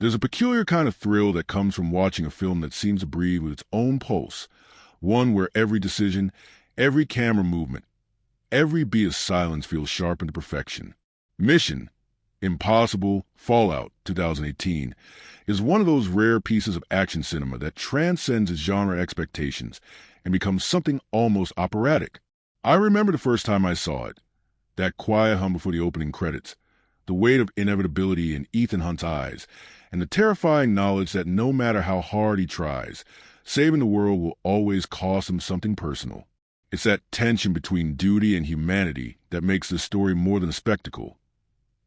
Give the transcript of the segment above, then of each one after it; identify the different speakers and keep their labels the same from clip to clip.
Speaker 1: There's a peculiar kind of thrill that comes from watching a film that seems to breathe with its own pulse, one where every decision, every camera movement, every beat of silence feels sharpened to perfection. Mission Impossible Fallout 2018 is one of those rare pieces of action cinema that transcends its genre expectations and becomes something almost operatic. I remember the first time I saw it, that quiet hum before the opening credits, the weight of inevitability in Ethan Hunt's eyes, and the terrifying knowledge that no matter how hard he tries, saving the world will always cost him something personal. It's that tension between duty and humanity that makes this story more than a spectacle.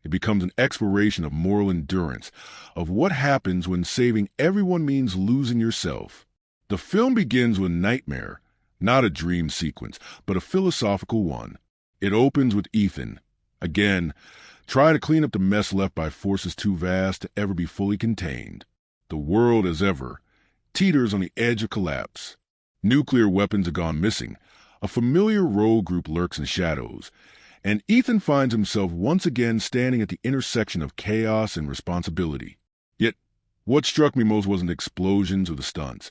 Speaker 1: It becomes an exploration of moral endurance, of what happens when saving everyone means losing yourself. The film begins with a nightmare, not a dream sequence, but a philosophical one. It opens with Ethan, again, trying to clean up the mess left by forces too vast to ever be fully contained. The world, as ever, teeters on the edge of collapse. Nuclear weapons have gone missing. A familiar rogue group lurks in the shadows, and Ethan finds himself once again standing at the intersection of chaos and responsibility. Yet, what struck me most wasn't the explosions or the stunts.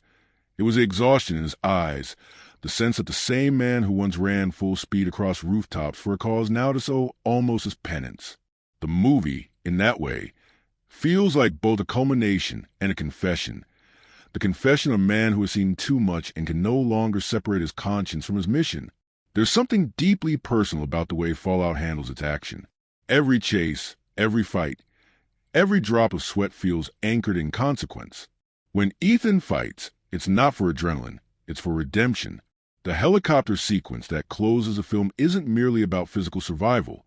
Speaker 1: It was the exhaustion in his eyes, the sense that the same man who once ran full speed across rooftops for a cause now does so almost as penance. The movie, in that way, feels like both a culmination and a confession. The confession of a man who has seen too much and can no longer separate his conscience from his mission. There's something deeply personal about the way Fallout handles its action. Every chase, every fight, every drop of sweat feels anchored in consequence. When Ethan fights, it's not for adrenaline, it's for redemption. The helicopter sequence that closes the film isn't merely about physical survival.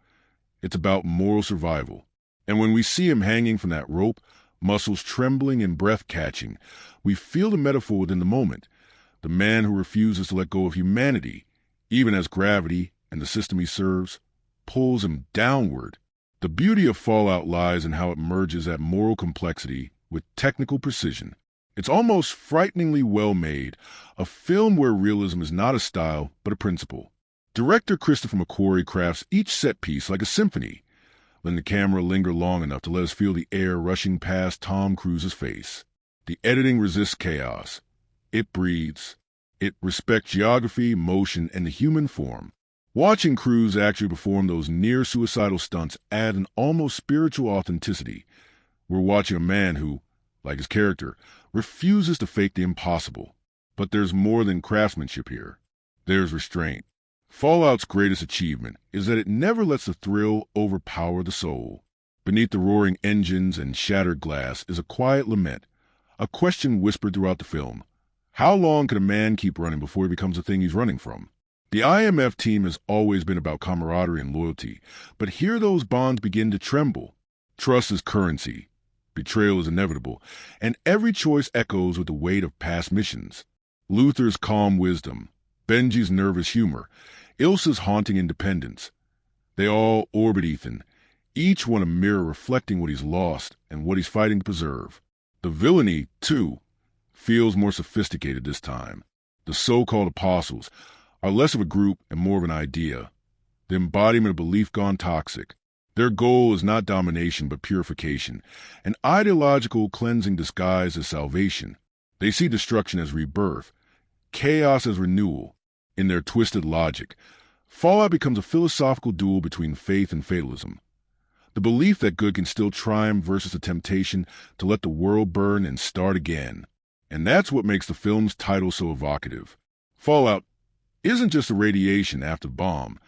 Speaker 1: It's about moral survival. And when we see him hanging from that rope, muscles trembling and breath catching, we feel the metaphor within the moment. The man who refuses to let go of humanity, even as gravity and the system he serves pulls him downward. The beauty of Fallout lies in how it merges that moral complexity with technical precision. It's almost frighteningly well made, a film where realism is not a style but a principle. Director Christopher McQuarrie crafts each set piece like a symphony, letting the camera linger long enough to let us feel the air rushing past Tom Cruise's face. The editing resists chaos. It breathes. It respects geography, motion, and the human form. Watching Cruise actually perform those near-suicidal stunts add an almost spiritual authenticity. We're watching a man who, like his character, refuses to fake the impossible. But there's more than craftsmanship here. There's restraint. Fallout's greatest achievement is that it never lets the thrill overpower the soul. Beneath the roaring engines and shattered glass is a quiet lament, a question whispered throughout the film. How long can a man keep running before he becomes the thing he's running from? The IMF team has always been about camaraderie and loyalty, but here those bonds begin to tremble. Trust is currency. Betrayal is inevitable, and every choice echoes with the weight of past missions. Luther's calm wisdom, Benji's nervous humor, Ilsa's haunting independence. They all orbit Ethan, each one a mirror reflecting what he's lost and what he's fighting to preserve. The villainy, too, feels more sophisticated this time. The so-called apostles are less of a group and more of an idea, the embodiment of belief gone toxic. Their goal is not domination but purification, an ideological cleansing disguised as salvation. They see destruction as rebirth, chaos as renewal. In their twisted logic, Fallout becomes a philosophical duel between faith and fatalism. The belief that good can still triumph versus the temptation to let the world burn and start again. And that's what makes the film's title so evocative. Fallout isn't just the radiation after the bomb.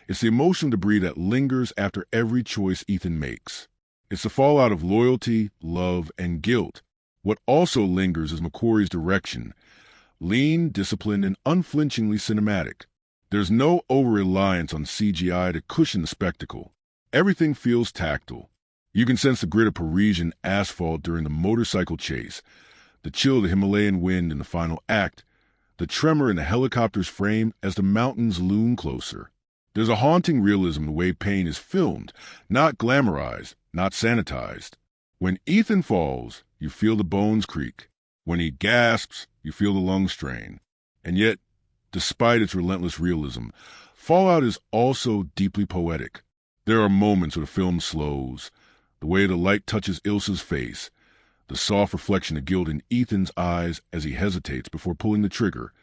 Speaker 1: It's the emotional debris that lingers after every choice Ethan makes. It's the fallout of loyalty, love, and guilt. What also lingers is McQuarrie's direction. Lean, disciplined, and unflinchingly cinematic. There's no over-reliance on CGI to cushion the spectacle. Everything feels tactile. You can sense the grit of Parisian asphalt during the motorcycle chase, the chill of the Himalayan wind in the final act, the tremor in the helicopter's frame as the mountains loom closer. There's a haunting realism in the way pain is filmed, not glamorized, not sanitized. When Ethan falls, you feel the bones creak. When he gasps, you feel the lungs strain. And yet, despite its relentless realism, Fallout is also deeply poetic. There are moments where the film slows, the way the light touches Ilsa's face, The soft reflection of guilt in Ethan's eyes as he hesitates before pulling the trigger.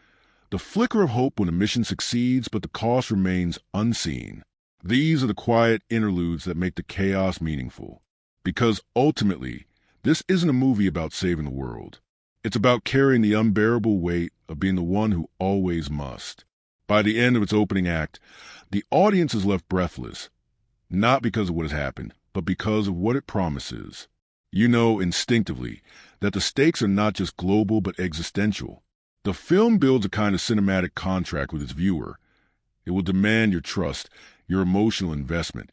Speaker 1: The flicker of hope when the mission succeeds, but the cost remains unseen. These are the quiet interludes that make the chaos meaningful. Because ultimately, this isn't a movie about saving the world. It's about carrying the unbearable weight of being the one who always must. By the end of its opening act, the audience is left breathless, not because of what has happened, but because of what it promises. You know instinctively that the stakes are not just global but existential. The film builds a kind of cinematic contract with its viewer. It will demand your trust, your emotional investment,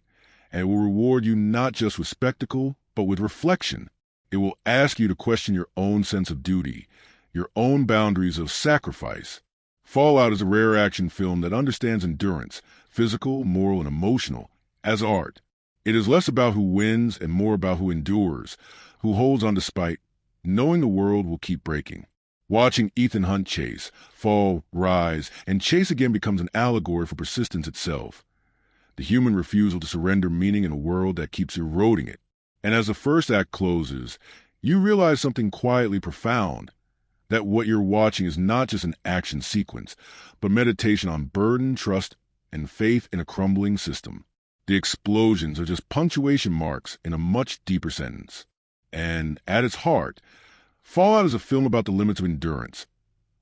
Speaker 1: and it will reward you not just with spectacle, but with reflection. It will ask you to question your own sense of duty, your own boundaries of sacrifice. Fallout is a rare action film that understands endurance, physical, moral, and emotional, as art. It is less about who wins and more about who endures, who holds on despite knowing the world will keep breaking. Watching Ethan Hunt chase, fall, rise, and chase again becomes an allegory for persistence itself. The human refusal to surrender meaning in a world that keeps eroding it. And as the first act closes, you realize something quietly profound, that what you're watching is not just an action sequence, but meditation on burden, trust, and faith in a crumbling system. The explosions are just punctuation marks in a much deeper sentence. And at its heart, Fallout is a film about the limits of endurance,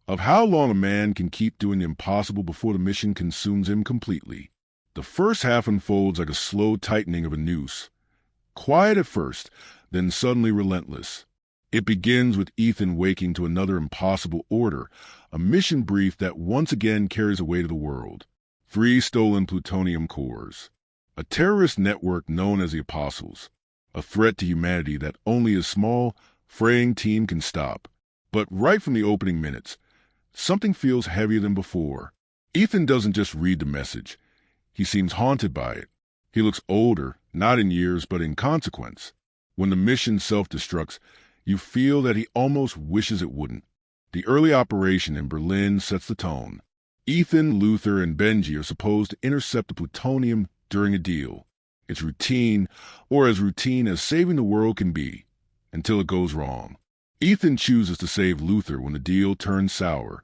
Speaker 1: of how long a man can keep doing the impossible before the mission consumes him completely. The first half unfolds like a slow tightening of a noose, quiet at first, then suddenly relentless. It begins with Ethan waking to another impossible order, a mission brief that once again carries away to the world. 3 stolen plutonium cores. A terrorist network known as the Apostles. A threat to humanity that only a small, fraying team can stop. But right from the opening minutes, something feels heavier than before. Ethan doesn't just read the message. He seems haunted by it. He looks older, not in years, but in consequence. When the mission self-destructs, you feel that he almost wishes it wouldn't. The early operation in Berlin sets the tone. Ethan, Luther, and Benji are supposed to intercept the plutonium during a deal. It's routine, or as routine as saving the world can be, until it goes wrong. Ethan chooses to save Luther when the deal turns sour,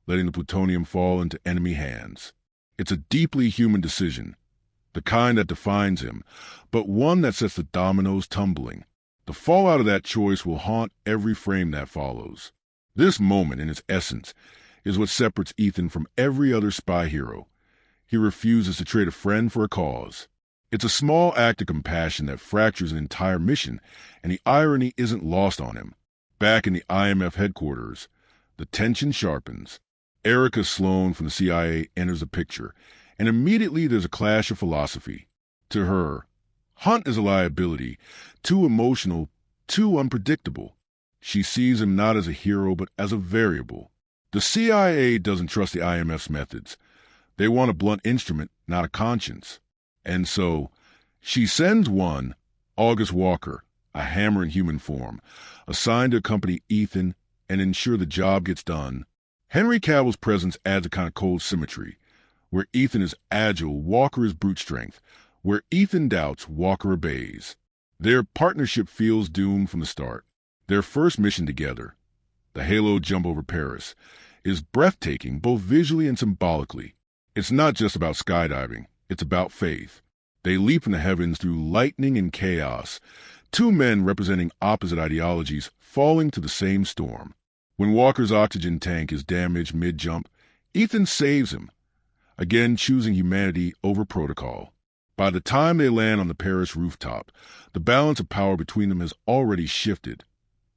Speaker 1: letting the plutonium fall into enemy hands. It's a deeply human decision, the kind that defines him, but one that sets the dominoes tumbling. The fallout of that choice will haunt every frame that follows. This moment, in its essence, is what separates Ethan from every other spy hero. He refuses to trade a friend for a cause. It's a small act of compassion that fractures an entire mission, and the irony isn't lost on him. Back in the IMF headquarters, the tension sharpens. Erica Sloan from the CIA enters the picture, and immediately there's a clash of philosophy. To her, Hunt is a liability, too emotional, too unpredictable. She sees him not as a hero but as a variable. The CIA doesn't trust the IMF's methods. They want a blunt instrument, not a conscience. And so, she sends one, August Walker, a hammer in human form, assigned to accompany Ethan and ensure the job gets done. Henry Cavill's presence adds a kind of cold symmetry. Where Ethan is agile, Walker is brute strength. Where Ethan doubts, Walker obeys. Their partnership feels doomed from the start. Their first mission together, the Halo jump over Paris, is breathtaking both visually and symbolically. It's not just about skydiving. It's about faith. They leap from the heavens through lightning and chaos, 2 men representing opposite ideologies falling to the same storm. When Walker's oxygen tank is damaged mid-jump, Ethan saves him, again choosing humanity over protocol. By the time they land on the Paris rooftop, the balance of power between them has already shifted.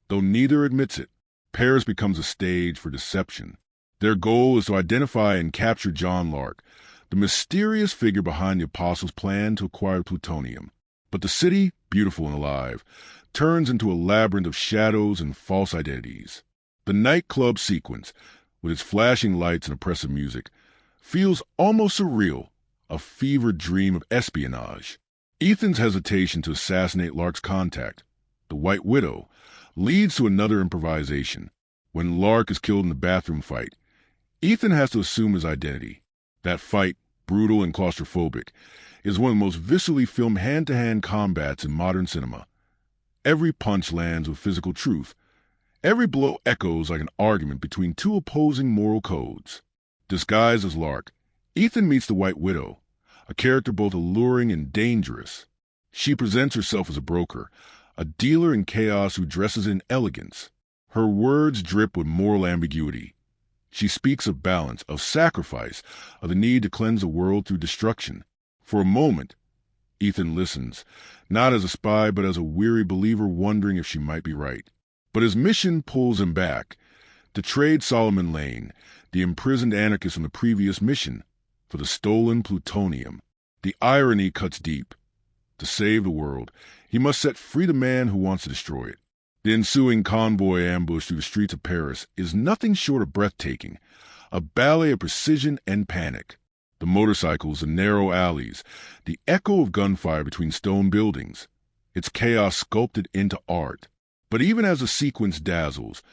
Speaker 1: Though neither admits it, Paris becomes a stage for deception. Their goal is to identify and capture John Lark, the mysterious figure behind the Apostles' plan to acquire plutonium. But the city, beautiful and alive, turns into a labyrinth of shadows and false identities. The nightclub sequence, with its flashing lights and oppressive music, feels almost surreal, a fevered dream of espionage. Ethan's hesitation to assassinate Lark's contact, the White Widow, leads to another improvisation. When Lark is killed in the bathroom fight, Ethan has to assume his identity. That fight, brutal and claustrophobic, is one of the most viscerally filmed hand-to-hand combats in modern cinema. Every punch lands with physical truth. Every blow echoes like an argument between two opposing moral codes. Disguised as Lark, Ethan meets the White Widow, a character both alluring and dangerous. She presents herself as a broker, a dealer in chaos who dresses in elegance. Her words drip with moral ambiguity. She speaks of balance, of sacrifice, of the need to cleanse the world through destruction. For a moment, Ethan listens, not as a spy but as a weary believer wondering if she might be right. But his mission pulls him back, to trade Solomon Lane, the imprisoned anarchist from the previous mission, for the stolen plutonium. The irony cuts deep. To save the world, he must set free the man who wants to destroy it. The ensuing convoy ambush through the streets of Paris is nothing short of breathtaking, a ballet of precision and panic. The motorcycles, the narrow alleys, the echo of gunfire between stone buildings. It's chaos sculpted into art. But even as the sequence dazzles,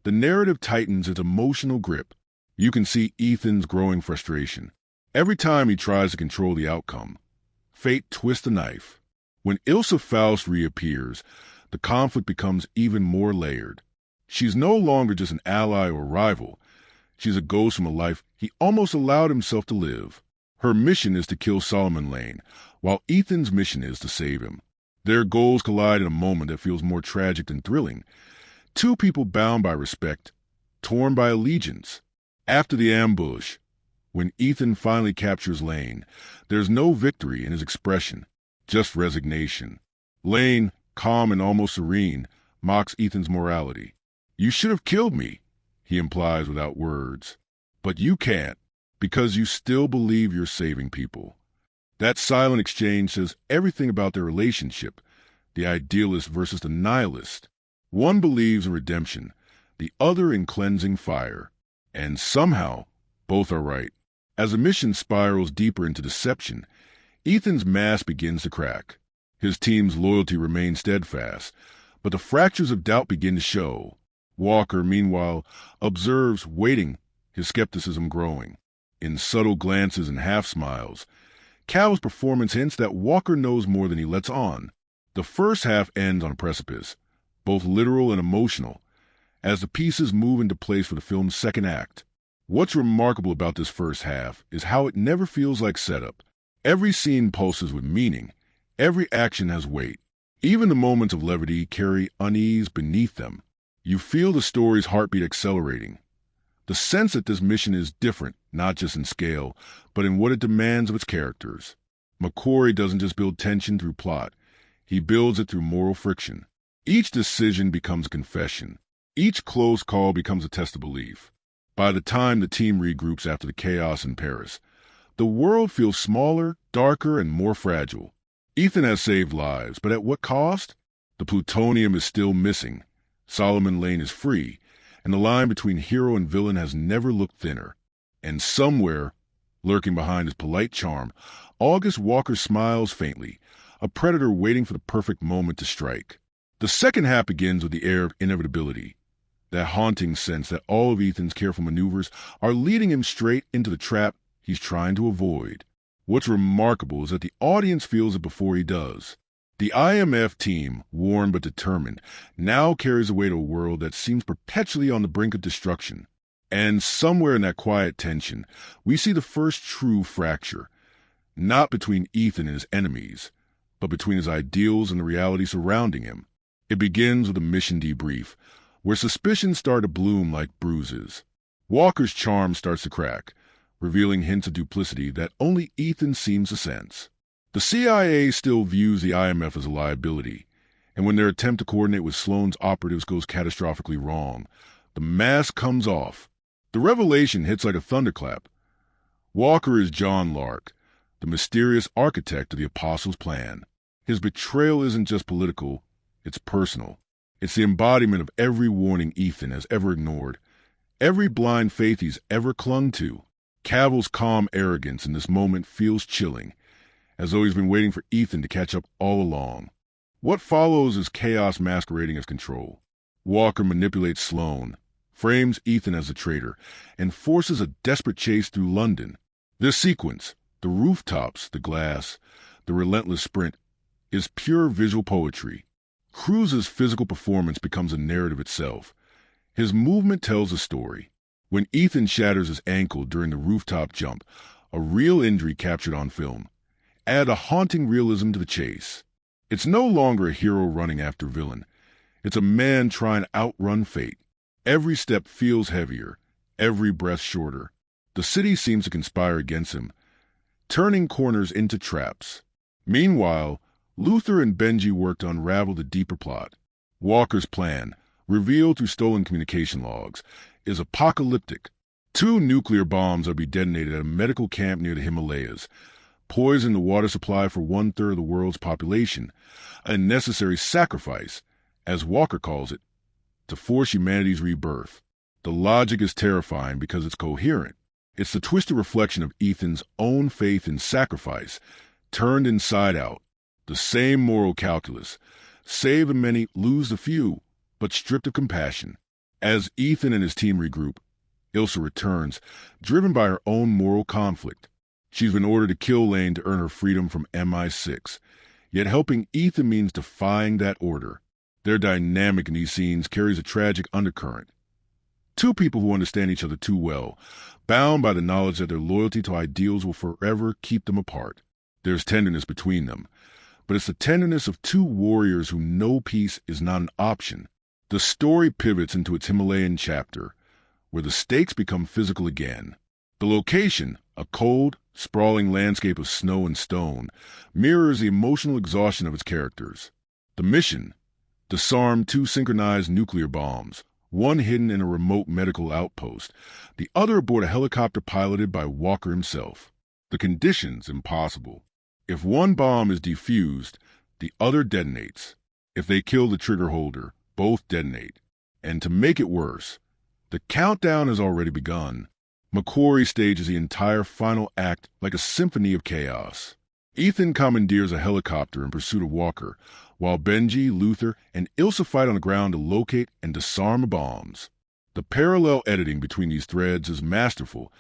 Speaker 1: the narrative tightens its emotional grip. You can see Ethan's growing frustration. Every time he tries to control the outcome, fate twists the knife. When Ilsa Faust reappears, the conflict becomes even more layered. She's no longer just an ally or rival. She's a ghost from a life he almost allowed himself to live. Her mission is to kill Solomon Lane, while Ethan's mission is to save him. Their goals collide in a moment that feels more tragic than thrilling. Two people bound by respect, torn by allegiance. After the ambush, when Ethan finally captures Lane, there's no victory in his expression, just resignation. Lane, calm and almost serene, mocks Ethan's morality. "You should have killed me," he implies without words. "But you can't, because you still believe you're saving people." That silent exchange says everything about their relationship, the idealist versus the nihilist. One believes in redemption, the other in cleansing fire. And somehow, both are right. As the mission spirals deeper into deception, Ethan's mask begins to crack. His team's loyalty remains steadfast, but the fractures of doubt begin to show. Walker, meanwhile, observes, waiting, his skepticism growing. In subtle glances and half-smiles, Cavill's performance hints that Walker knows more than he lets on. The first half ends on a precipice, both literal and emotional, as the pieces move into place for the film's second act. What's remarkable about this first half is how it never feels like setup. Every scene pulses with meaning. Every action has weight. Even the moments of levity carry unease beneath them. You feel the story's heartbeat accelerating. The sense that this mission is different, not just in scale, but in what it demands of its characters. McQuarrie doesn't just build tension through plot. He builds it through moral friction. Each decision becomes a confession. Each close call becomes a test of belief. By the time the team regroups after the chaos in Paris, the world feels smaller, darker, and more fragile. Ethan has saved lives, but at what cost? The plutonium is still missing. Solomon Lane is free, and the line between hero and villain has never looked thinner. And somewhere, lurking behind his polite charm, August Walker smiles faintly, a predator waiting for the perfect moment to strike. The second half begins with the air of inevitability, that haunting sense that all of Ethan's careful maneuvers are leading him straight into the trap he's trying to avoid. What's remarkable is that the audience feels it before he does. The IMF team, worn but determined, now carries the weight of a world that seems perpetually on the brink of destruction. And somewhere in that quiet tension, we see the first true fracture, not between Ethan and his enemies, but between his ideals and the reality surrounding him. It begins with a mission debrief, where suspicions start to bloom like bruises. Walker's charm starts to crack, revealing hints of duplicity that only Ethan seems to sense. The CIA still views the IMF as a liability, and when their attempt to coordinate with Sloan's operatives goes catastrophically wrong, the mask comes off. The revelation hits like a thunderclap. Walker is John Lark, the mysterious architect of the Apostles' plan. His betrayal isn't just political, it's personal. It's the embodiment of every warning Ethan has ever ignored, every blind faith he's ever clung to. Cavill's calm arrogance in this moment feels chilling, as though he's been waiting for Ethan to catch up all along. What follows is chaos masquerading as control. Walker manipulates Sloan, frames Ethan as a traitor, and forces a desperate chase through London. This sequence, the rooftops, the glass, the relentless sprint, is pure visual poetry. Cruz's physical performance becomes a narrative itself. His movement tells a story. When Ethan shatters his ankle during the rooftop jump, a real injury captured on film, add a haunting realism to the chase. It's no longer a hero running after villain. It's a man trying to outrun fate. Every step feels heavier, every breath shorter. The city seems to conspire against him, turning corners into traps. Meanwhile, Luther and Benji work to unravel the deeper plot. Walker's plan, revealed through stolen communication logs, is apocalyptic. 2 nuclear bombs are to be detonated at a medical camp near the Himalayas, poison the water supply for 1/3 of the world's population, a necessary sacrifice, as Walker calls it, to force humanity's rebirth. The logic is terrifying because it's coherent. It's the twisted reflection of Ethan's own faith in sacrifice, turned inside out. The same moral calculus. Save the many, lose the few, but stripped of compassion. As Ethan and his team regroup, Ilsa returns, driven by her own moral conflict. She's been ordered to kill Lane to earn her freedom from MI6, yet helping Ethan means defying that order. Their dynamic in these scenes carries a tragic undercurrent. 2 people who understand each other too well, bound by the knowledge that their loyalty to ideals will forever keep them apart. There's tenderness between them, but it's the tenderness of 2 warriors who know peace is not an option. The story pivots into its Himalayan chapter, where the stakes become physical again. The location, a cold, sprawling landscape of snow and stone, mirrors the emotional exhaustion of its characters. The mission, disarm 2 synchronized nuclear bombs, one hidden in a remote medical outpost, the other aboard a helicopter piloted by Walker himself. The conditions impossible. If one bomb is defused, the other detonates. If they kill the trigger holder, both detonate. And to make it worse, the countdown has already begun. McQuarrie stages the entire final act like a symphony of chaos. Ethan commandeers a helicopter in pursuit of Walker, while Benji, Luther, and Ilsa fight on the ground to locate and disarm the bombs. The parallel editing between these threads is masterful.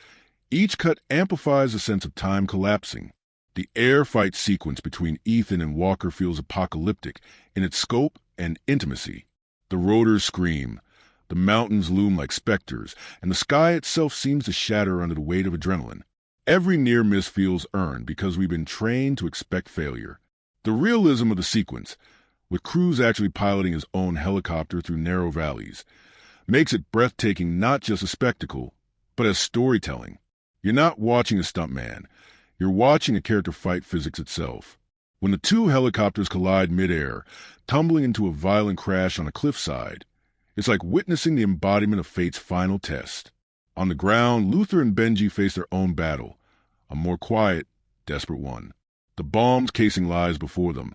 Speaker 1: Each cut amplifies the sense of time collapsing. The air fight sequence between Ethan and Walker feels apocalyptic in its scope and intimacy. The rotors scream, the mountains loom like specters, and the sky itself seems to shatter under the weight of adrenaline. Every near miss feels earned because we've been trained to expect failure. The realism of the sequence, with Cruz actually piloting his own helicopter through narrow valleys, makes it breathtaking not just a spectacle, but as storytelling. You're not watching a stuntman. You're watching a character fight physics itself. When the 2 helicopters collide midair, tumbling into a violent crash on a cliffside, it's like witnessing the embodiment of fate's final test. On the ground, Luther and Benji face their own battle, a more quiet, desperate one. The bomb's casing lies before them,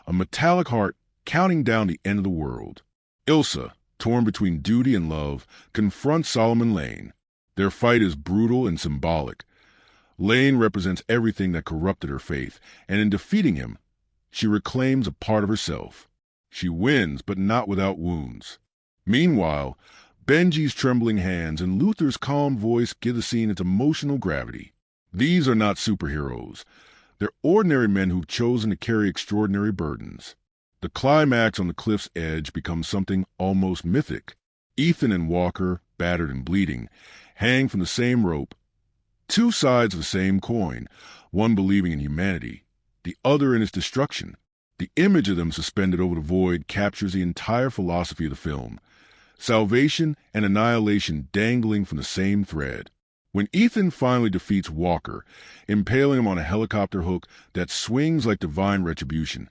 Speaker 1: a metallic heart counting down the end of the world. Ilsa, torn between duty and love, confronts Solomon Lane. Their fight is brutal and symbolic. Lane represents everything that corrupted her faith, and in defeating him, she reclaims a part of herself. She wins, but not without wounds. Meanwhile, Benji's trembling hands and Luther's calm voice give the scene its emotional gravity. These are not superheroes. They're ordinary men who've chosen to carry extraordinary burdens. The climax on the cliff's edge becomes something almost mythic. Ethan and Walker, battered and bleeding, hang from the same rope. 2 sides of the same coin, one believing in humanity, the other in its destruction. The image of them suspended over the void captures the entire philosophy of the film. Salvation and annihilation dangling from the same thread. When Ethan finally defeats Walker, impaling him on a helicopter hook that swings like divine retribution,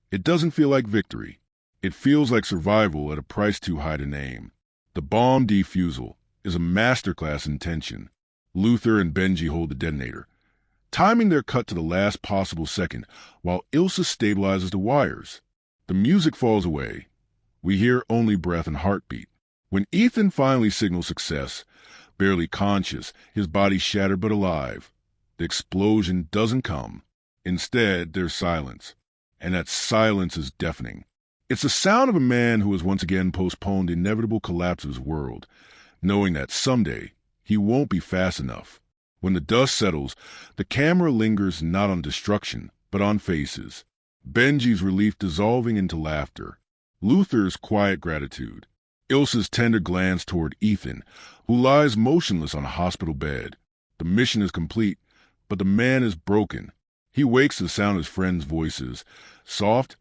Speaker 1: it doesn't feel like victory. It feels like survival at a price too high to name. The bomb defusal is a masterclass in tension. Luther and Benji hold the detonator, timing their cut to the last possible second while Ilsa stabilizes the wires. The music falls away. We hear only breath and heartbeat. When Ethan finally signals success, barely conscious, his body shattered but alive, the explosion doesn't come. Instead, there's silence, and that silence is deafening. It's the sound of a man who has once again postponed the inevitable collapse of his world, knowing that someday he won't be fast enough. When the dust settles, the camera lingers not on destruction, but on faces. Benji's relief dissolving into laughter. Luther's quiet gratitude. Ilsa's tender glance toward Ethan, who lies motionless on a hospital bed. The mission is complete, but the man is broken. He wakes to the sound of his friends' voices, soft,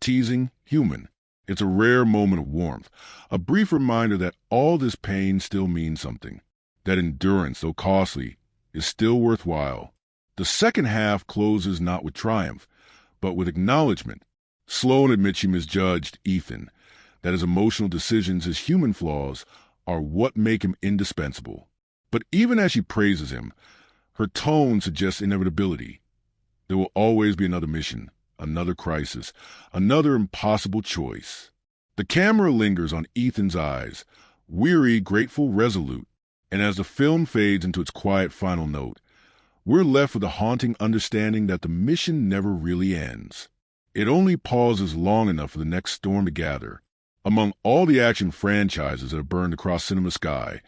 Speaker 1: teasing, human. It's a rare moment of warmth, a brief reminder that all this pain still means something, that endurance, though costly, is still worthwhile. The second half closes not with triumph, but with acknowledgement. Sloan admits she misjudged Ethan, that his emotional decisions, his human flaws, are what make him indispensable. But even as she praises him, her tone suggests inevitability. There will always be another mission, another crisis, another impossible choice. The camera lingers on Ethan's eyes, weary, grateful, resolute, and as the film fades into its quiet final note, we're left with a haunting understanding that the mission never really ends. It only pauses long enough for the next storm to gather. Among all the action franchises that have burned across cinema sky,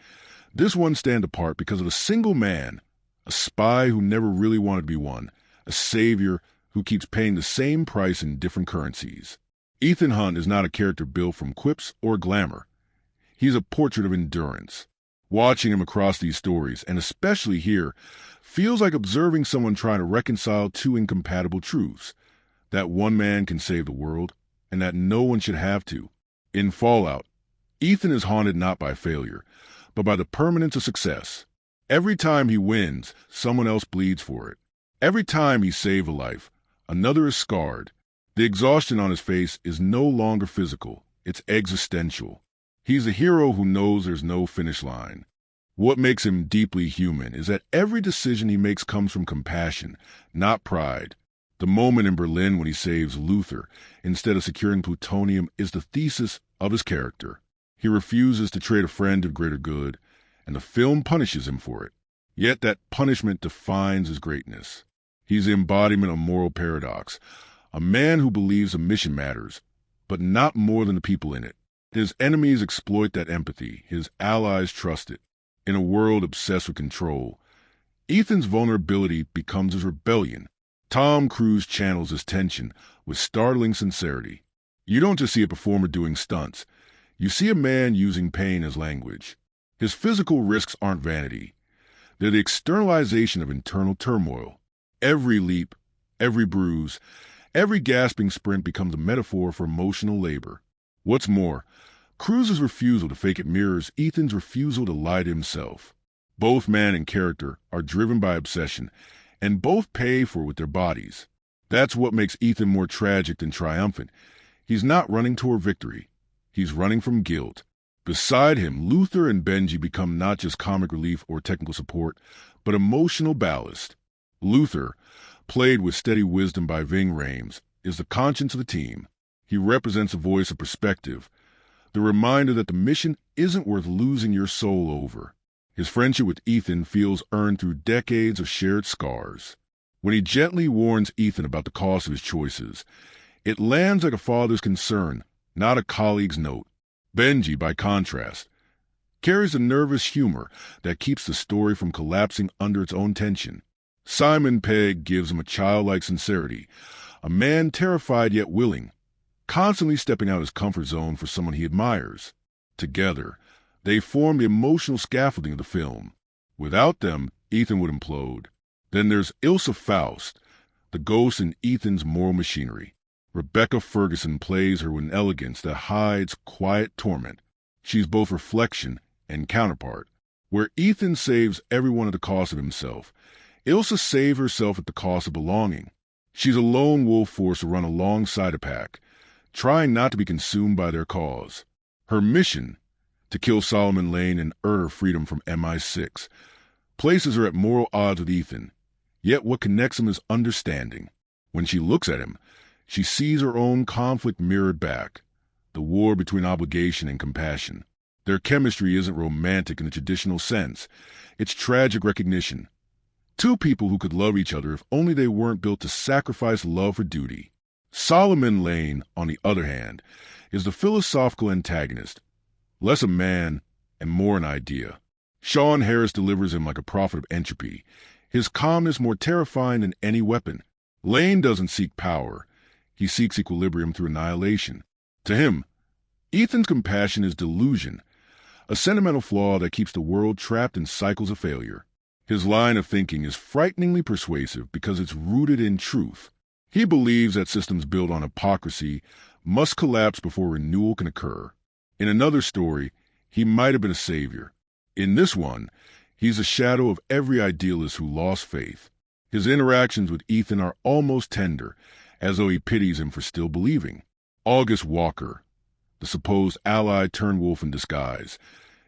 Speaker 1: this one stands apart because of a single man, a spy who never really wanted to be one, a savior who keeps paying the same price in different currencies. Ethan Hunt is not a character built from quips or glamour. He's a portrait of endurance. Watching him across these stories, and especially here, feels like observing someone trying to reconcile two incompatible truths, that one man can save the world, and that no one should have to. In Fallout, Ethan is haunted not by failure, but by the permanence of success. Every time he wins, someone else bleeds for it. Every time he saves a life, another is scarred. The exhaustion on his face is no longer physical, it's existential. He's a hero who knows there's no finish line. What makes him deeply human is that every decision he makes comes from compassion, not pride. The moment in Berlin when he saves Luther instead of securing plutonium is the thesis of his character. He refuses to trade a friend to greater good, and the film punishes him for it. Yet that punishment defines his greatness. He's the embodiment of moral paradox, a man who believes a mission matters, but not more than the people in it. His enemies exploit that empathy, his allies trust it. In a world obsessed with control, Ethan's vulnerability becomes his rebellion. Tom Cruise channels his tension with startling sincerity. You don't just see a performer doing stunts. You see a man using pain as language. His physical risks aren't vanity. They're the externalization of internal turmoil. Every leap, every bruise, every gasping sprint becomes a metaphor for emotional labor. What's more, Cruise's refusal to fake it mirrors Ethan's refusal to lie to himself. Both man and character are driven by obsession, and both pay for it with their bodies. That's what makes Ethan more tragic than triumphant. He's not running toward victory. He's running from guilt. Beside him, Luther and Benji become not just comic relief or technical support, but emotional ballast. Luther, played with steady wisdom by Ving Rhames, is the conscience of the team. He represents a voice of perspective, the reminder that the mission isn't worth losing your soul over. His friendship with Ethan feels earned through decades of shared scars. When he gently warns Ethan about the cost of his choices, it lands like a father's concern, not a colleague's note. Benji, by contrast, carries a nervous humor that keeps the story from collapsing under its own tension. Simon Pegg gives him a childlike sincerity, a man terrified yet willing, constantly stepping out of his comfort zone for someone he admires. Together, they form the emotional scaffolding of the film. Without them, Ethan would implode. Then there's Ilsa Faust, the ghost in Ethan's moral machinery. Rebecca Ferguson plays her with an elegance that hides quiet torment. She's both reflection and counterpart. Where Ethan saves everyone at the cost of himself, Ilsa saves herself at the cost of belonging. She's a lone wolf forced to run alongside a pack, trying not to be consumed by their cause. Her mission, to kill Solomon Lane and earn her freedom from MI6, places her at moral odds with Ethan. Yet what connects them is understanding. When she looks at him, she sees her own conflict mirrored back, the war between obligation and compassion. Their chemistry isn't romantic in the traditional sense. It's tragic recognition. Two people who could love each other if only they weren't built to sacrifice love for duty. Solomon Lane, on the other hand, is the philosophical antagonist, less a man and more an idea. Sean Harris delivers him like a prophet of entropy, his calmness more terrifying than any weapon. Lane doesn't seek power. He seeks equilibrium through annihilation. To him, Ethan's compassion is delusion, a sentimental flaw that keeps the world trapped in cycles of failure. His line of thinking is frighteningly persuasive because it's rooted in truth. He believes that systems built on hypocrisy must collapse before renewal can occur. In another story, he might have been a savior. In this one, he's a shadow of every idealist who lost faith. His interactions with Ethan are almost tender, as though he pities him for still believing. August Walker, the supposed ally turned wolf in disguise,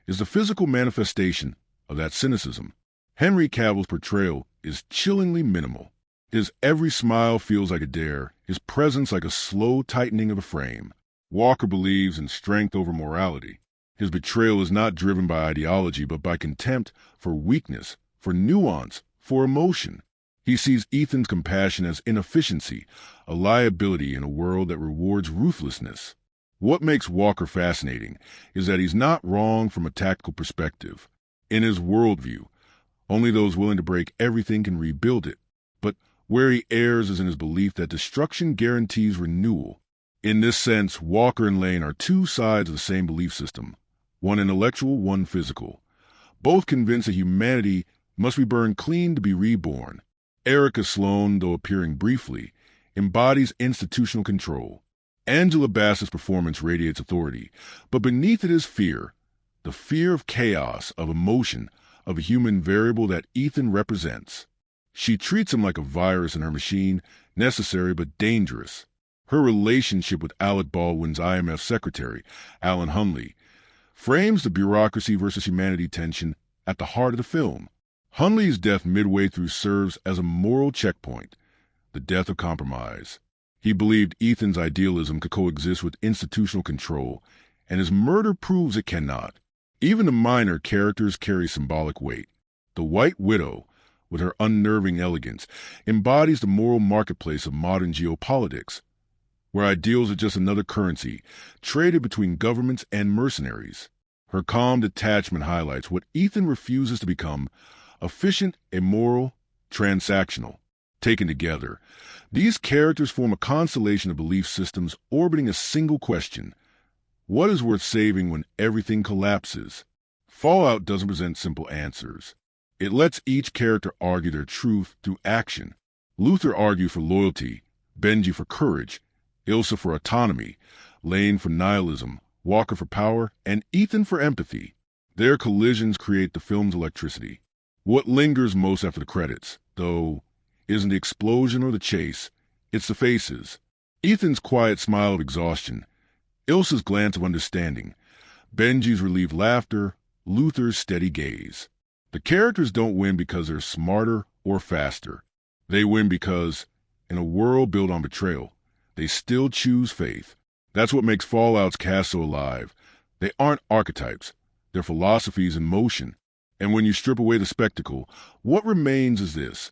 Speaker 1: is the physical manifestation of that cynicism. Henry Cavill's portrayal is chillingly minimal. His every smile feels like a dare, his presence like a slow tightening of a frame. Walker believes in strength over morality. His betrayal is not driven by ideology, but by contempt for weakness, for nuance, for emotion. He sees Ethan's compassion as inefficiency, a liability in a world that rewards ruthlessness. What makes Walker fascinating is that he's not wrong from a tactical perspective. In his worldview, only those willing to break everything can rebuild it. But where he errs is in his belief that destruction guarantees renewal. In this sense, Walker and Lane are two sides of the same belief system, one intellectual, one physical. Both convinced that humanity must be burned clean to be reborn. Erica Sloane, though appearing briefly, embodies institutional control. Angela Bassett's performance radiates authority, but beneath it is fear. The fear of chaos, of emotion, of a human variable that Ethan represents. She treats him like a virus in her machine, necessary but dangerous. Her relationship with Alec Baldwin's IMF secretary, Alan Hunley, frames the bureaucracy versus humanity tension at the heart of the film. Hunley's death midway through serves as a moral checkpoint, the death of compromise. He believed Ethan's idealism could coexist with institutional control, and his murder proves it cannot. Even the minor characters carry symbolic weight. The White Widow, with her unnerving elegance, embodies the moral marketplace of modern geopolitics, where ideals are just another currency, traded between governments and mercenaries. Her calm detachment highlights what Ethan refuses to become: efficient, immoral, transactional. Taken together, these characters form a constellation of belief systems orbiting a single question: what is worth saving when everything collapses? Fallout doesn't present simple answers. It lets each character argue their truth through action. Luther argued for loyalty, Benji for courage, Ilsa for autonomy, Lane for nihilism, Walker for power, and Ethan for empathy. Their collisions create the film's electricity. What lingers most after the credits, though, isn't the explosion or the chase, it's the faces. Ethan's quiet smile of exhaustion, Ilsa's glance of understanding, Benji's relieved laughter, Luther's steady gaze. The characters don't win because they're smarter or faster. They win because, in a world built on betrayal, they still choose faith. That's what makes Fallout's cast so alive. They aren't archetypes. They're philosophies in motion. And when you strip away the spectacle, what remains is this: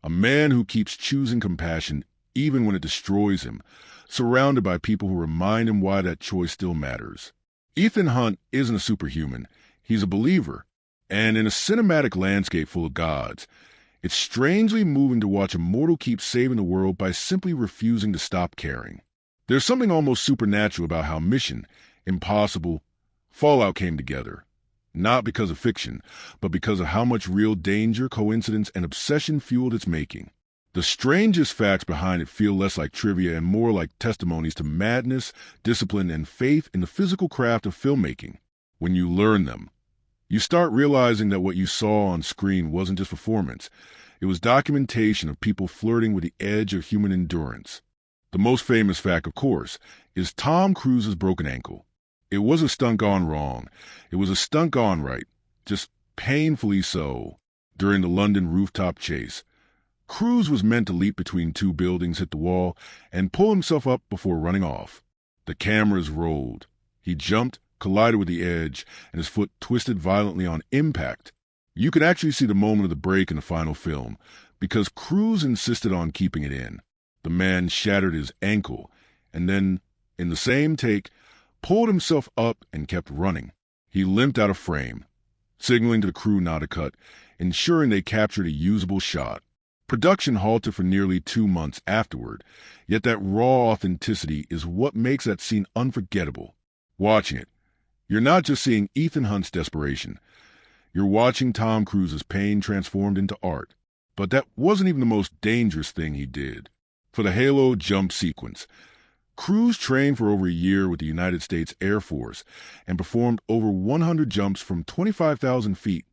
Speaker 1: a man who keeps choosing compassion even when it destroys him, surrounded by people who remind him why that choice still matters. Ethan Hunt isn't a superhuman. He's a believer. And in a cinematic landscape full of gods, it's strangely moving to watch a mortal keep saving the world by simply refusing to stop caring. There's something almost supernatural about how Mission Impossible Fallout came together. Not because of fiction, but because of how much real danger, coincidence, and obsession fueled its making. The strangest facts behind it feel less like trivia and more like testimonies to madness, discipline, and faith in the physical craft of filmmaking. When you learn them, you start realizing that what you saw on screen wasn't just performance. It was documentation of people flirting with the edge of human endurance. The most famous fact, of course, is Tom Cruise's broken ankle. It was a stunt gone wrong. It was a stunt gone right, just painfully so. During the London rooftop chase, Cruise was meant to leap between two buildings, hit the wall, and pull himself up before running off. The cameras rolled. He jumped, collided with the edge, and his foot twisted violently on impact. You can actually see the moment of the break in the final film, because Cruise insisted on keeping it in. The man shattered his ankle, and then, in the same take, pulled himself up and kept running. He limped out of frame, signaling to the crew not to cut, ensuring they captured a usable shot. Production halted for nearly 2 months afterward, yet that raw authenticity is what makes that scene unforgettable. Watching it, you're not just seeing Ethan Hunt's desperation. You're watching Tom Cruise's pain transformed into art. But that wasn't even the most dangerous thing he did. For the Halo jump sequence, Cruise trained for over a year with the United States Air Force and performed over 100 jumps from 25,000 feet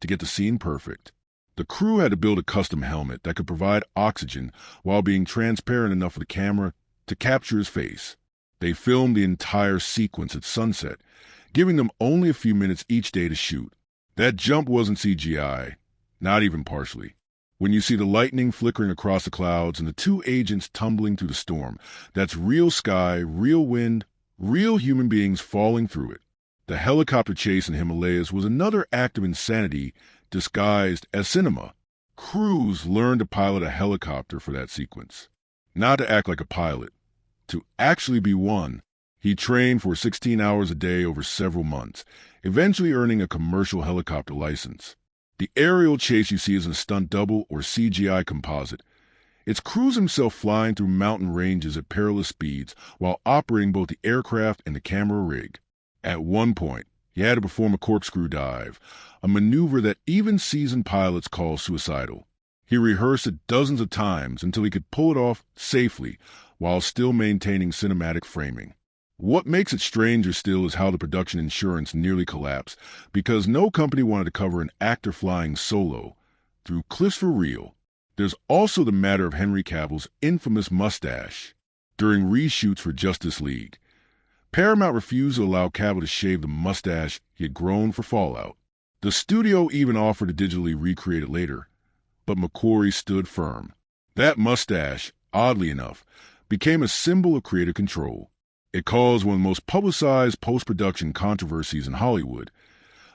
Speaker 1: to get the scene perfect. The crew had to build a custom helmet that could provide oxygen while being transparent enough for the camera to capture his face. They filmed the entire sequence at sunset, giving them only a few minutes each day to shoot. That jump wasn't CGI, not even partially. When you see the lightning flickering across the clouds and the two agents tumbling through the storm, that's real sky, real wind, real human beings falling through it. The helicopter chase in Himalayas was another act of insanity disguised as cinema. Cruise learned to pilot a helicopter for that sequence. Not to act like a pilot, to actually be one. He trained for 16 hours a day over several months, eventually earning a commercial helicopter license. The aerial chase you see isn't a stunt double or CGI composite. It's Cruise himself flying through mountain ranges at perilous speeds while operating both the aircraft and the camera rig. At one point, he had to perform a corkscrew dive, a maneuver that even seasoned pilots call suicidal. He rehearsed it dozens of times until he could pull it off safely while still maintaining cinematic framing. What makes it stranger still is how the production insurance nearly collapsed because no company wanted to cover an actor flying solo through cliffs for real. There's also the matter of Henry Cavill's infamous mustache. During reshoots for Justice League, Paramount refused to allow Cavill to shave the mustache he had grown for Fallout. The studio even offered to digitally recreate it later, but McQuarrie stood firm. That mustache, oddly enough, became a symbol of creative control. It caused one of the most publicized post-production controversies in Hollywood,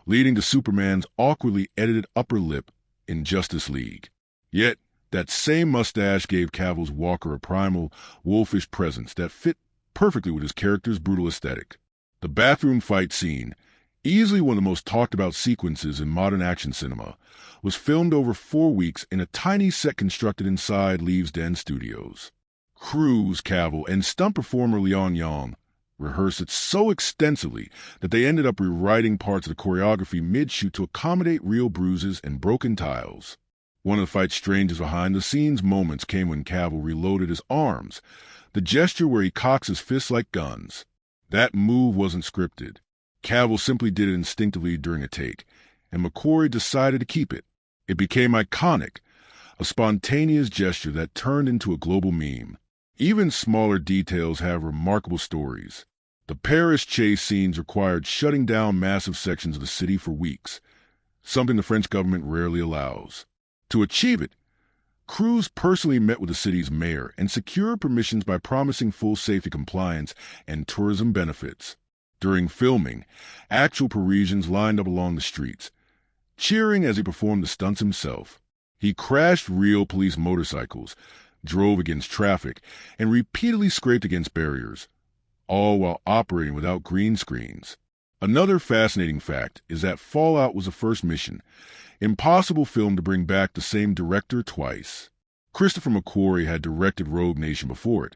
Speaker 1: leading to Superman's awkwardly edited upper lip in Justice League. Yet, that same mustache gave Cavill's Walker a primal, wolfish presence that fit perfectly with his character's brutal aesthetic. The bathroom fight scene, easily one of the most talked-about sequences in modern action cinema, was filmed over 4 weeks in a tiny set constructed inside Leaves' Den Studios. Cruise, Cavill, and stunt performer Leon Young rehearsed it so extensively that they ended up rewriting parts of the choreography mid-shoot to accommodate real bruises and broken tiles. One of the fight's strangest behind-the-scenes moments came when Cavill reloaded his arms, the gesture where he cocks his fists like guns. That move wasn't scripted. Cavill simply did it instinctively during a take, and McQuarrie decided to keep it. It became iconic, a spontaneous gesture that turned into a global meme. Even smaller details have remarkable stories. The Paris chase scenes required shutting down massive sections of the city for weeks, something the French government rarely allows. To achieve it, Cruise personally met with the city's mayor and secured permissions by promising full safety compliance and tourism benefits. During filming, actual Parisians lined up along the streets, cheering as he performed the stunts himself. He crashed real police motorcycles, drove against traffic, and repeatedly scraped against barriers, all while operating without green screens. Another fascinating fact is that Fallout was the first mission, impossible film to bring back the same director twice. Christopher McQuarrie had directed Rogue Nation before it,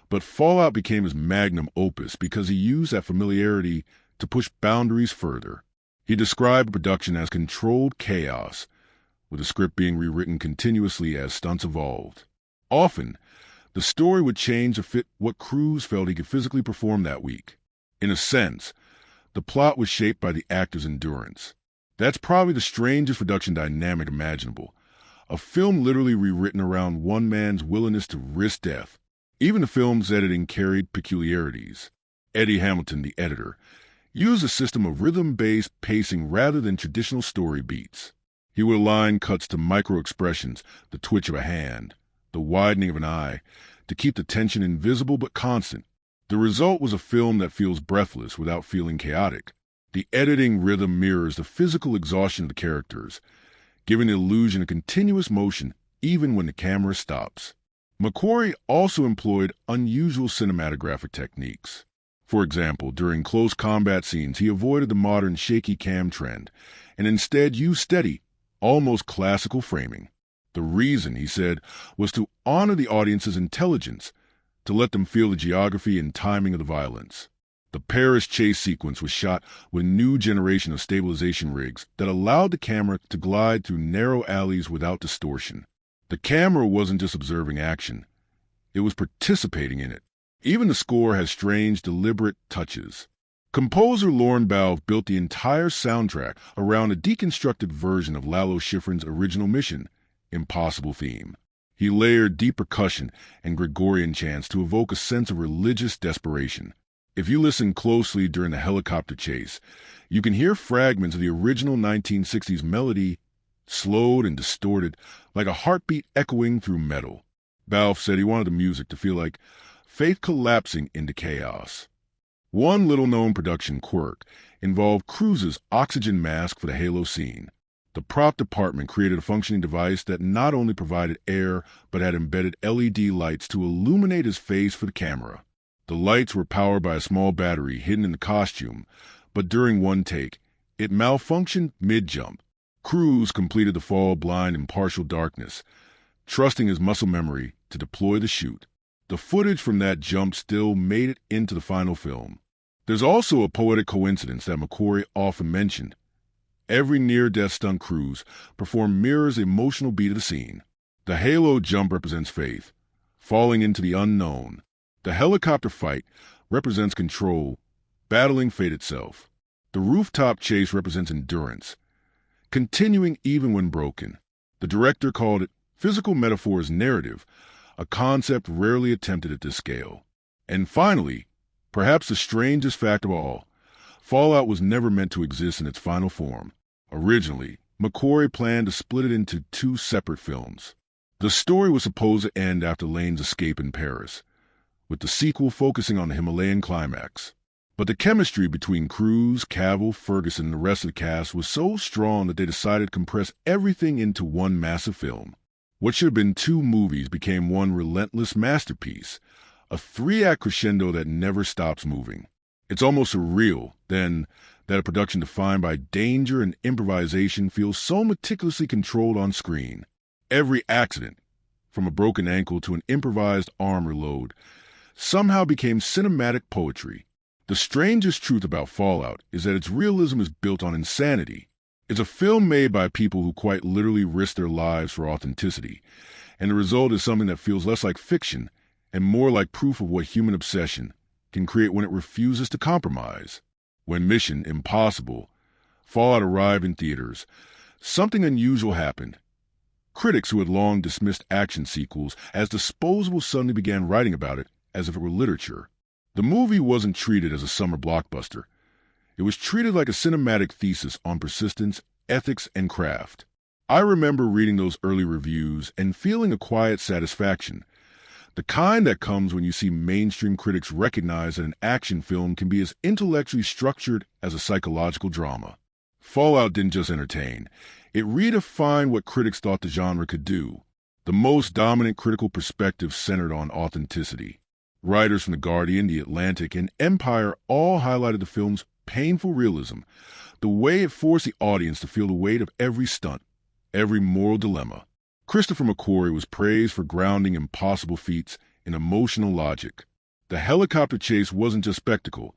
Speaker 1: but Fallout became his magnum opus because he used that familiarity to push boundaries further. He described production as controlled chaos, with the script being rewritten continuously as stunts evolved. Often, the story would change to fit what Cruise felt he could physically perform that week. In a sense, the plot was shaped by the actor's endurance. That's probably the strangest production dynamic imaginable. A film literally rewritten around one man's willingness to risk death. Even the film's editing carried peculiarities. Eddie Hamilton, the editor, used a system of rhythm-based pacing rather than traditional story beats. He would align cuts to micro-expressions, the twitch of a hand, the widening of an eye, to keep the tension invisible but constant. The result was a film that feels breathless without feeling chaotic. The editing rhythm mirrors the physical exhaustion of the characters, giving the illusion of continuous motion even when the camera stops. McQuarrie also employed unusual cinematographic techniques. For example, during close combat scenes, he avoided the modern shaky cam trend and instead used steady, almost classical framing. The reason, he said, was to honor the audience's intelligence, to let them feel the geography and timing of the violence. The Paris chase sequence was shot with a new generation of stabilization rigs that allowed the camera to glide through narrow alleys without distortion. The camera wasn't just observing action, it was participating in it. Even the score has strange, deliberate touches. Composer Lorne Balfe built the entire soundtrack around a deconstructed version of Lalo Schifrin's original Mission Impossible theme. He layered deep percussion and Gregorian chants to evoke a sense of religious desperation. If you listen closely during the helicopter chase, you can hear fragments of the original 1960s melody, slowed and distorted, like a heartbeat echoing through metal. Balfe said he wanted the music to feel like faith collapsing into chaos. One little-known production quirk involved Cruise's oxygen mask for the Halo scene. The prop department created a functioning device that not only provided air, but had embedded LED lights to illuminate his face for the camera. The lights were powered by a small battery hidden in the costume, but during one take, it malfunctioned mid-jump. Cruise completed the fall blind in partial darkness, trusting his muscle memory to deploy the chute. The footage from that jump still made it into the final film. There's also a poetic coincidence that McQuarrie often mentioned. Every near-death stunt Cruise performed mirrors the emotional beat of the scene. The Halo jump represents faith, falling into the unknown. The helicopter fight represents control, battling fate itself. The rooftop chase represents endurance, continuing even when broken. The director called it physical metaphors narrative, a concept rarely attempted at this scale. And finally, perhaps the strangest fact of all, Fallout was never meant to exist in its final form. Originally, McQuarrie planned to split it into two separate films. The story was supposed to end after Lane's escape in Paris, with the sequel focusing on the Himalayan climax. But the chemistry between Cruise, Cavill, Ferguson, and the rest of the cast was so strong that they decided to compress everything into one massive film. What should have been two movies became one relentless masterpiece, a three-act crescendo that never stops moving. It's almost surreal, then, that a production defined by danger and improvisation feels so meticulously controlled on screen. Every accident, from a broken ankle to an improvised arm reload, somehow became cinematic poetry. The strangest truth about Fallout is that its realism is built on insanity. It's a film made by people who quite literally risk their lives for authenticity, and the result is something that feels less like fiction and more like proof of what human obsession can create when it refuses to compromise. When Mission Impossible, Fallout arrived in theaters, something unusual happened. Critics who had long dismissed action sequels as disposable suddenly began writing about it as if it were literature. The movie wasn't treated as a summer blockbuster. It was treated like a cinematic thesis on persistence, ethics, and craft. I remember reading those early reviews and feeling a quiet satisfaction, the kind that comes when you see mainstream critics recognize that an action film can be as intellectually structured as a psychological drama. Fallout didn't just entertain. It redefined what critics thought the genre could do. The most dominant critical perspective centered on authenticity. Writers from The Guardian, The Atlantic, and Empire all highlighted the film's painful realism, the way it forced the audience to feel the weight of every stunt, every moral dilemma. Christopher McQuarrie was praised for grounding impossible feats in emotional logic. The helicopter chase wasn't just spectacle.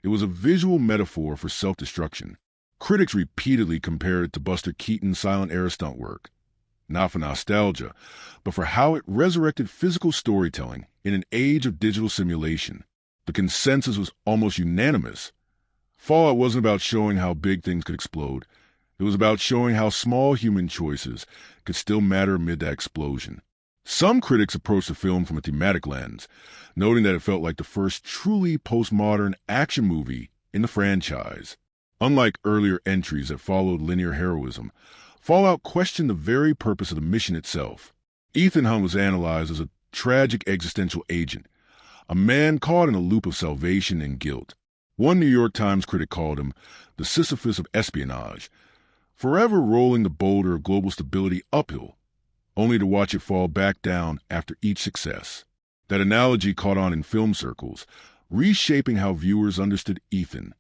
Speaker 1: It was a visual metaphor for self-destruction. Critics repeatedly compared it to Buster Keaton's silent-era stunt work. Not for nostalgia, but for how it resurrected physical storytelling in an age of digital simulation. The consensus was almost unanimous. Fallout wasn't about showing how big things could explode. It was about showing how small human choices could still matter amid that explosion. Some critics approached the film from a thematic lens, noting that it felt like the first truly postmodern action movie in the franchise. Unlike earlier entries that followed linear heroism, Fallout questioned the very purpose of the mission itself. Ethan Hunt was analyzed as a tragic existential agent, a man caught in a loop of salvation and guilt. One New York Times critic called him the Sisyphus of espionage, forever rolling the boulder of global stability uphill, only to watch it fall back down after each success. That analogy caught on in film circles, reshaping how viewers understood Ethan,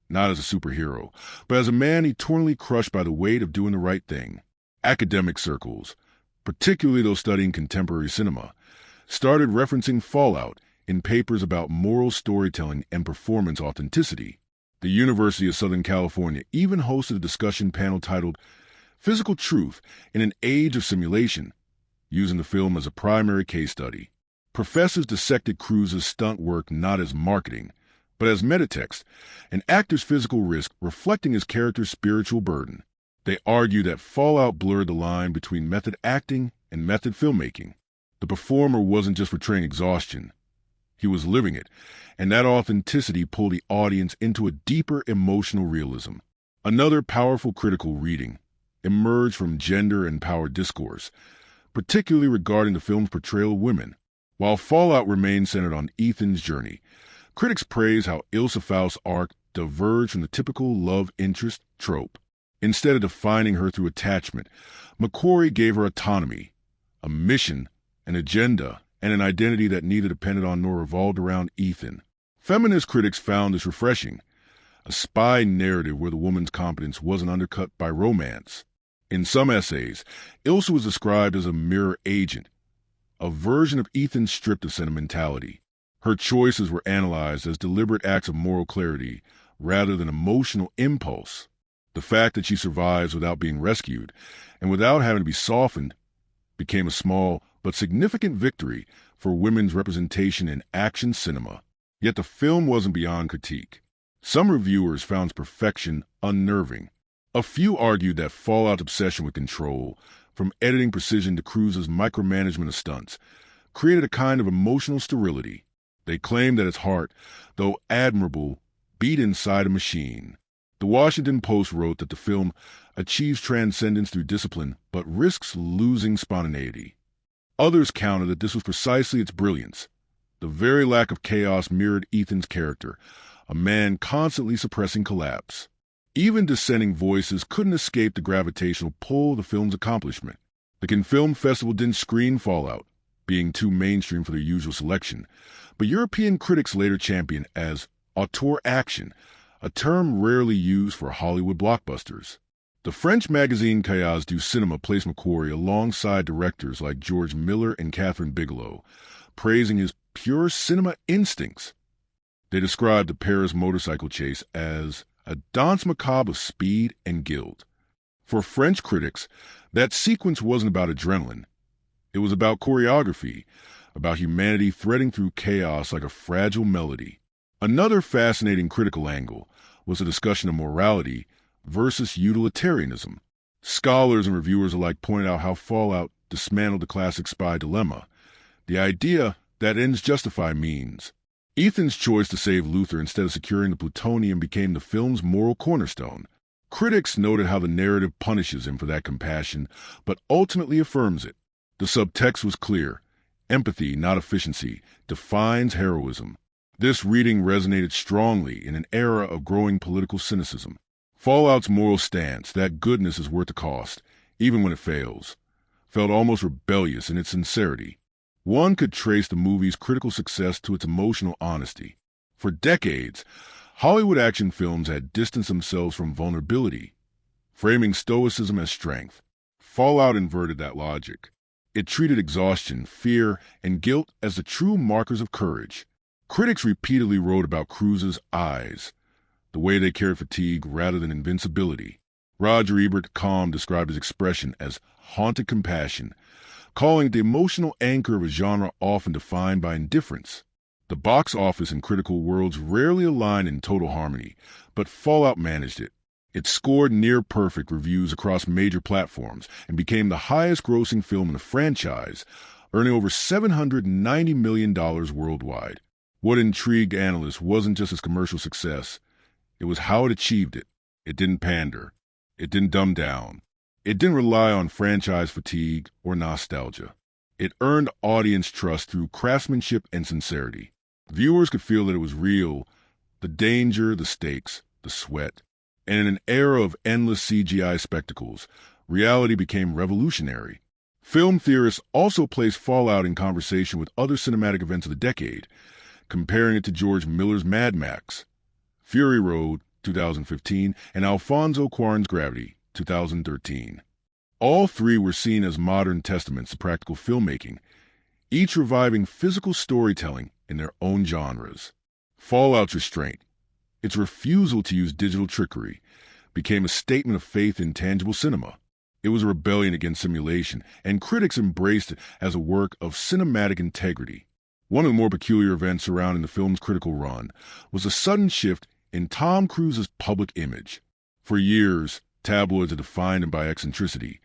Speaker 1: not as a superhero, but as a man eternally crushed by the weight of doing the right thing. Academic circles, particularly those studying contemporary cinema, started referencing Fallout in papers about moral storytelling and performance authenticity. The University of Southern California even hosted a discussion panel titled Physical Truth in an Age of Simulation, using the film as a primary case study. Professors dissected Cruise's stunt work not as marketing, but as metatext, an actor's physical risk reflecting his character's spiritual burden. They argued that Fallout blurred the line between method acting and method filmmaking. The performer wasn't just portraying exhaustion. He was living it, and that authenticity pulled the audience into a deeper emotional realism. Another powerful critical reading emerged from gender and power discourse, particularly regarding the film's portrayal of women. While Fallout remained centered on Ethan's journey, critics praised how Ilsa Faust's arc diverged from the typical love interest trope. Instead of defining her through attachment, McQuarrie gave her autonomy, a mission, an agenda, and an identity that neither depended on nor revolved around Ethan. Feminist critics found this refreshing, a spy narrative where the woman's competence wasn't undercut by romance. In some essays, Ilsa was described as a mirror agent, a version of Ethan stripped of sentimentality. Her choices were analyzed as deliberate acts of moral clarity rather than emotional impulse. The fact that she survives without being rescued and without having to be softened became a small but significant victory for women's representation in action cinema. Yet the film wasn't beyond critique. Some reviewers found its perfection unnerving. A few argued that Fallout's obsession with control, from editing precision to Cruise's micromanagement of stunts, created a kind of emotional sterility. They claimed that its heart, though admirable, beat inside a machine. The Washington Post wrote that the film achieves transcendence through discipline but risks losing spontaneity. Others countered that this was precisely its brilliance. The very lack of chaos mirrored Ethan's character, a man constantly suppressing collapse. Even dissenting voices couldn't escape the gravitational pull of the film's accomplishment. The Cannes Film Festival didn't screen Fallout, being too mainstream for their usual selection, but European critics later championed as auteur action, a term rarely used for Hollywood blockbusters. The French magazine Cahiers du Cinéma placed McQuarrie alongside directors like George Miller and Catherine Bigelow, praising his pure cinema instincts. They described the Paris motorcycle chase as a danse macabre of speed and guilt. For French critics, that sequence wasn't about adrenaline. It was about choreography, about humanity threading through chaos like a fragile melody. Another fascinating critical angle was a discussion of morality versus utilitarianism. Scholars and reviewers alike pointed out how Fallout dismantled the classic spy dilemma, the idea that ends justify means. Ethan's choice to save Luther instead of securing the plutonium became the film's moral cornerstone. Critics noted how the narrative punishes him for that compassion, but ultimately affirms it. The subtext was clear. Empathy, not efficiency, defines heroism. This reading resonated strongly in an era of growing political cynicism. Fallout's moral stance, that goodness is worth the cost, even when it fails, felt almost rebellious in its sincerity. One could trace the movie's critical success to its emotional honesty. For decades, Hollywood action films had distanced themselves from vulnerability, framing stoicism as strength. Fallout inverted that logic. It treated exhaustion, fear, and guilt as the true markers of courage. Critics repeatedly wrote about Cruise's eyes, the way they carried fatigue rather than invincibility. Roger Ebert calm described his expression as haunted compassion, calling it the emotional anchor of a genre often defined by indifference. The box office and critical worlds rarely align in total harmony, but Fallout managed it. It scored near-perfect reviews across major platforms and became the highest-grossing film in the franchise, earning over $790 million worldwide. What intrigued analysts wasn't just its commercial success. It was how it achieved it. It didn't pander. It didn't dumb down. It didn't rely on franchise fatigue or nostalgia. It earned audience trust through craftsmanship and sincerity. Viewers could feel that it was real, the danger, the stakes, the sweat. And in an era of endless CGI spectacles, reality became revolutionary. Film theorists also placed Fallout in conversation with other cinematic events of the decade, comparing it to George Miller's Mad Max, Fury Road, 2015, and Alfonso Cuarón's Gravity, 2013. All three were seen as modern testaments to practical filmmaking, each reviving physical storytelling in their own genres. Fallout's restraint, its refusal to use digital trickery, became a statement of faith in tangible cinema. It was a rebellion against simulation, and critics embraced it as a work of cinematic integrity. One of the more peculiar events surrounding the film's critical run was a sudden shift in Tom Cruise's public image. For years, tabloids had defined him by eccentricity,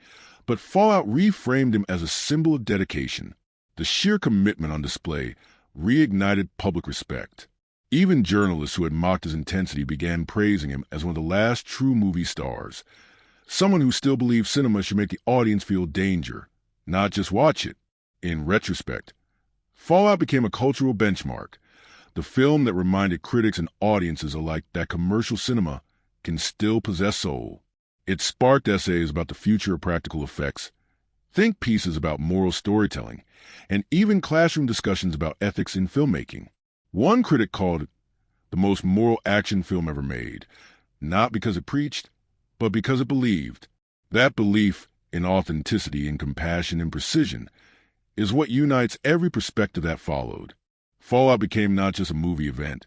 Speaker 1: but Fallout reframed him as a symbol of dedication. The sheer commitment on display reignited public respect. Even journalists who had mocked his intensity began praising him as one of the last true movie stars, someone who still believed cinema should make the audience feel danger, not just watch it. In retrospect, Fallout became a cultural benchmark, the film that reminded critics and audiences alike that commercial cinema can still possess soul. It sparked essays about the future of practical effects, think pieces about moral storytelling, and even classroom discussions about ethics in filmmaking. One critic called it the most moral action film ever made, not because it preached, but because it believed. That belief in authenticity and compassion and precision is what unites every perspective that followed. Fallout became not just a movie event,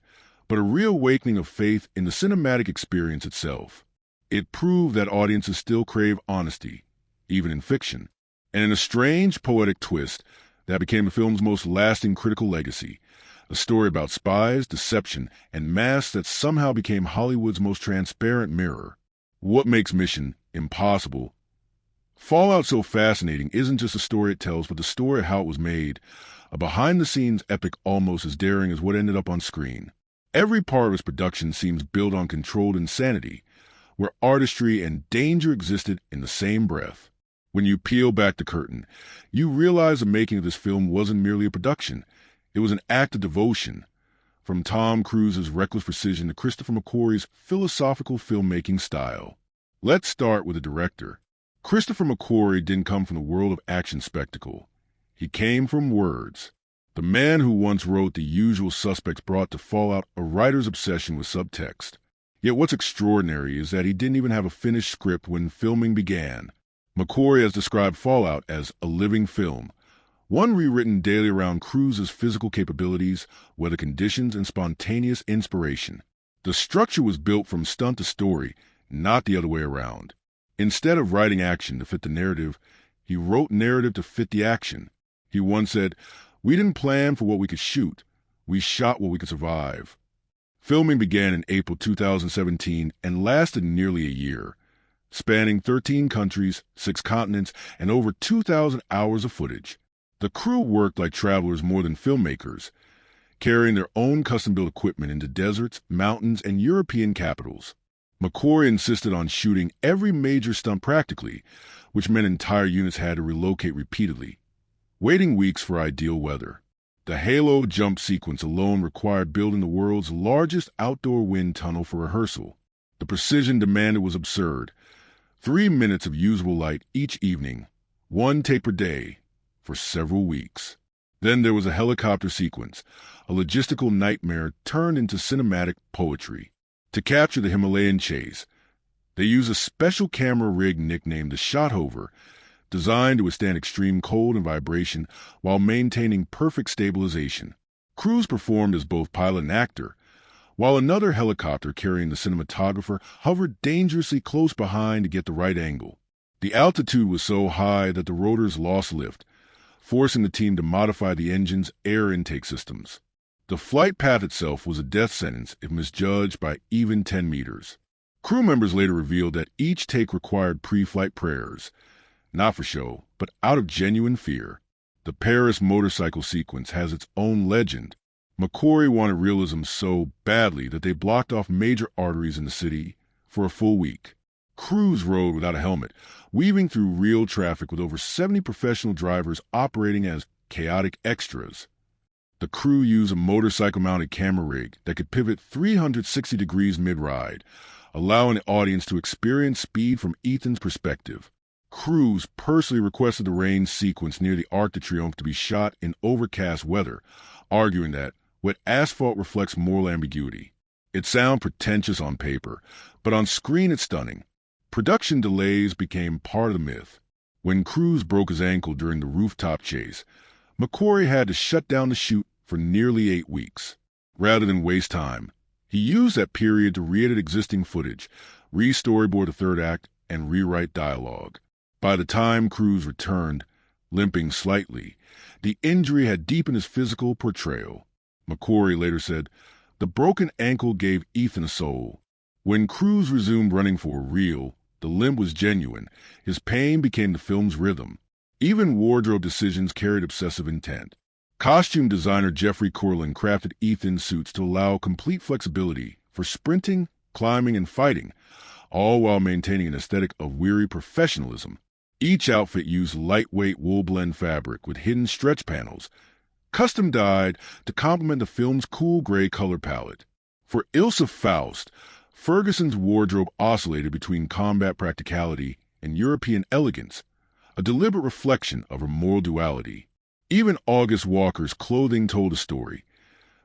Speaker 1: but a reawakening of faith in the cinematic experience itself. It proved that audiences still crave honesty, even in fiction. And in a strange, poetic twist, that became the film's most lasting critical legacy, a story about spies, deception, and masks that somehow became Hollywood's most transparent mirror. What makes Mission Impossible Fallout so fascinating isn't just the story it tells, but the story of how it was made, a behind-the-scenes epic almost as daring as what ended up on screen. Every part of its production seems built on controlled insanity, where artistry and danger existed in the same breath. When you peel back the curtain, you realize the making of this film wasn't merely a production. It was an act of devotion, from Tom Cruise's reckless precision to Christopher McQuarrie's philosophical filmmaking style. Let's start with the director. Christopher McQuarrie didn't come from the world of action spectacle. He came from words. The man who once wrote The Usual Suspects brought to Fallout a writer's obsession with subtext. Yet what's extraordinary is that he didn't even have a finished script when filming began. McQuarrie has described Fallout as a living film, one rewritten daily around Cruise's physical capabilities, weather conditions, and spontaneous inspiration. The structure was built from stunt to story, not the other way around. Instead of writing action to fit the narrative, he wrote narrative to fit the action. He once said, "We didn't plan for what we could shoot. We shot what we could survive." Filming began in April 2017 and lasted nearly a year, spanning 13 countries, 6 continents, and over 2,000 hours of footage. The crew worked like travelers more than filmmakers, carrying their own custom-built equipment into deserts, mountains, and European capitals. McQuarrie insisted on shooting every major stunt practically, which meant entire units had to relocate repeatedly, waiting weeks for ideal weather. The Halo jump sequence alone required building the world's largest outdoor wind tunnel for rehearsal. The precision demanded was absurd. 3 minutes of usable light each evening, 1 take per day, for several weeks. Then there was a helicopter sequence, a logistical nightmare turned into cinematic poetry. To capture the Himalayan chase, they used a special camera rig nicknamed the Shotover, designed to withstand extreme cold and vibration while maintaining perfect stabilization. Cruise performed as both pilot and actor, while another helicopter carrying the cinematographer hovered dangerously close behind to get the right angle. The altitude was so high that the rotors lost lift, forcing the team to modify the engine's air intake systems. The flight path itself was a death sentence if misjudged by even 10 meters. Crew members later revealed that each take required pre-flight prayers, not for show, but out of genuine fear. The Paris motorcycle sequence has its own legend. McQuarrie wanted realism so badly that they blocked off major arteries in the city for a full week. Cruise rode without a helmet, weaving through real traffic with over 70 professional drivers operating as chaotic extras. The crew used a motorcycle-mounted camera rig that could pivot 360 degrees mid-ride, allowing the audience to experience speed from Ethan's perspective. Cruise personally requested the rain sequence near the Arc de Triomphe to be shot in overcast weather, arguing that wet asphalt reflects moral ambiguity. It sounds pretentious on paper, but on screen it's stunning. Production delays became part of the myth. When Cruise broke his ankle during the rooftop chase, McQuarrie had to shut down the shoot for for nearly 8 weeks. Rather than waste time, he used that period to re-edit existing footage, re-storyboard the third act, and rewrite dialogue. By the time Cruise returned, limping slightly, the injury had deepened his physical portrayal. McQuarrie later said, "The broken ankle gave Ethan a soul. When Cruise resumed running for real, the limp was genuine. His pain became the film's rhythm. Even wardrobe decisions carried obsessive intent. Costume designer Jeffrey Corlin crafted Ethan's suits to allow complete flexibility for sprinting, climbing, and fighting, all while maintaining an aesthetic of weary professionalism. Each outfit used lightweight wool blend fabric with hidden stretch panels, custom dyed to complement the film's cool gray color palette. For Ilsa Faust, Ferguson's wardrobe oscillated between combat practicality and European elegance, a deliberate reflection of her moral duality. Even August Walker's clothing told a story.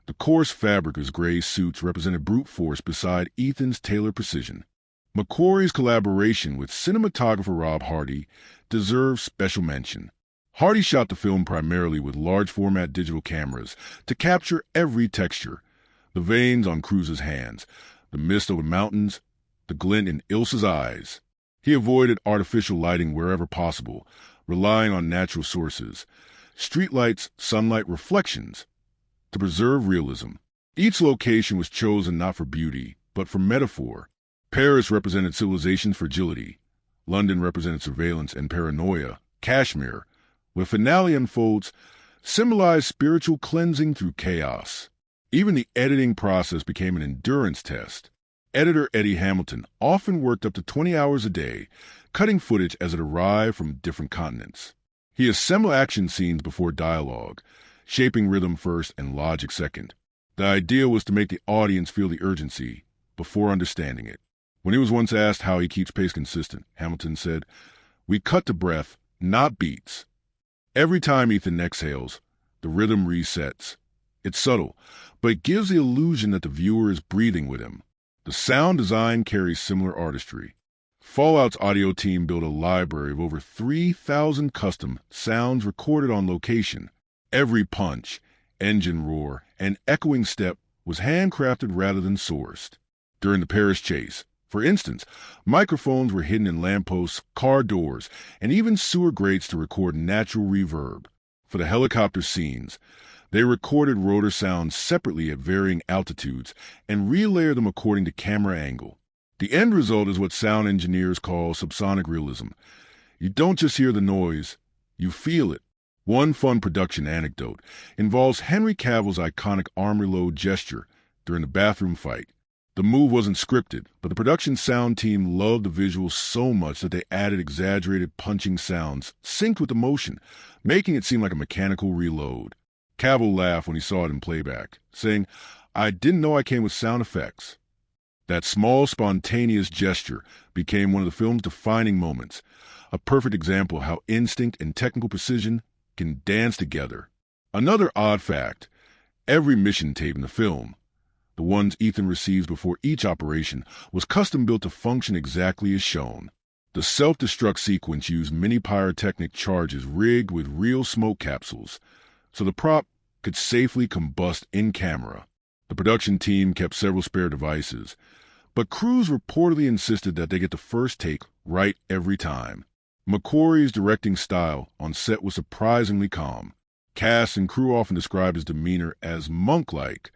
Speaker 1: The coarse fabric of his gray suits represented brute force beside Ethan's tailored precision. McQuarrie's collaboration with cinematographer Rob Hardy deserves special mention. Hardy shot the film primarily with large-format digital cameras to capture every texture: the veins on Cruise's hands, the mist over mountains, the glint in Ilsa's eyes. He avoided artificial lighting wherever possible, relying on natural sources, streetlights, sunlight, reflections, to preserve realism. Each location was chosen not for beauty, but for metaphor. Paris represented civilization's fragility. London represented surveillance and paranoia. Kashmir, where finale unfolds, symbolized spiritual cleansing through chaos. Even the editing process became an endurance test. Editor Eddie Hamilton often worked up to 20 hours a day, cutting footage as it arrived from different continents. He assembled action scenes before dialogue, shaping rhythm first and logic second. The idea was to make the audience feel the urgency before understanding it. When he was once asked how he keeps pace consistent, Hamilton said, "We cut to breath, not beats. Every time Ethan exhales, the rhythm resets. It's subtle, but it gives the illusion that the viewer is breathing with him." The sound design carries similar artistry. Fallout's audio team built a library of over 3,000 custom sounds recorded on location. Every punch, engine roar, and echoing step was handcrafted rather than sourced. During the Paris chase, for instance, microphones were hidden in lampposts, car doors, and even sewer grates to record natural reverb. For the helicopter scenes, they recorded rotor sounds separately at varying altitudes and relayered them according to camera angle. The end result is what sound engineers call subsonic realism. You don't just hear the noise, you feel it. One fun production anecdote involves Henry Cavill's iconic arm reload gesture during the bathroom fight. The move wasn't scripted, but the production sound team loved the visuals so much that they added exaggerated punching sounds synced with the motion, making it seem like a mechanical reload. Cavill laughed when he saw it in playback, saying, "I didn't know I came with sound effects." That small, spontaneous gesture became one of the film's defining moments, a perfect example of how instinct and technical precision can dance together. Another odd fact: every mission tape in the film, the ones Ethan receives before each operation, was custom-built to function exactly as shown. The self-destruct sequence used mini pyrotechnic charges rigged with real smoke capsules, so the prop could safely combust in camera. The production team kept several spare devices, but crews reportedly insisted that they get the first take right every time. McQuarrie's directing style on set was surprisingly calm. Cast and crew often described his demeanor as monk-like.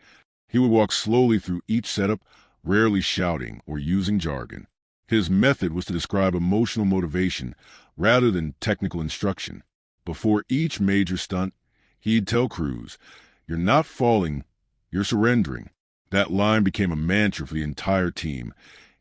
Speaker 1: He would walk slowly through each setup, rarely shouting or using jargon. His method was to describe emotional motivation rather than technical instruction. Before each major stunt, he'd tell crews, "You're not falling, you're surrendering." That line became a mantra for the entire team,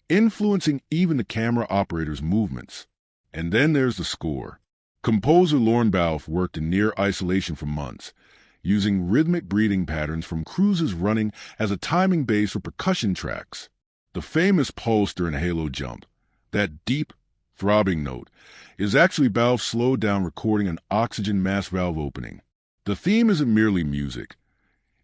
Speaker 1: influencing even the camera operator's movements. And then there's the score. Composer Lorne Balfe worked in near isolation for months, using rhythmic breathing patterns from Cruise's running as a timing base for percussion tracks. The famous pulse during a halo jump, that deep, throbbing note, is actually Balfe slowed down recording an oxygen mask valve opening. The theme isn't merely music.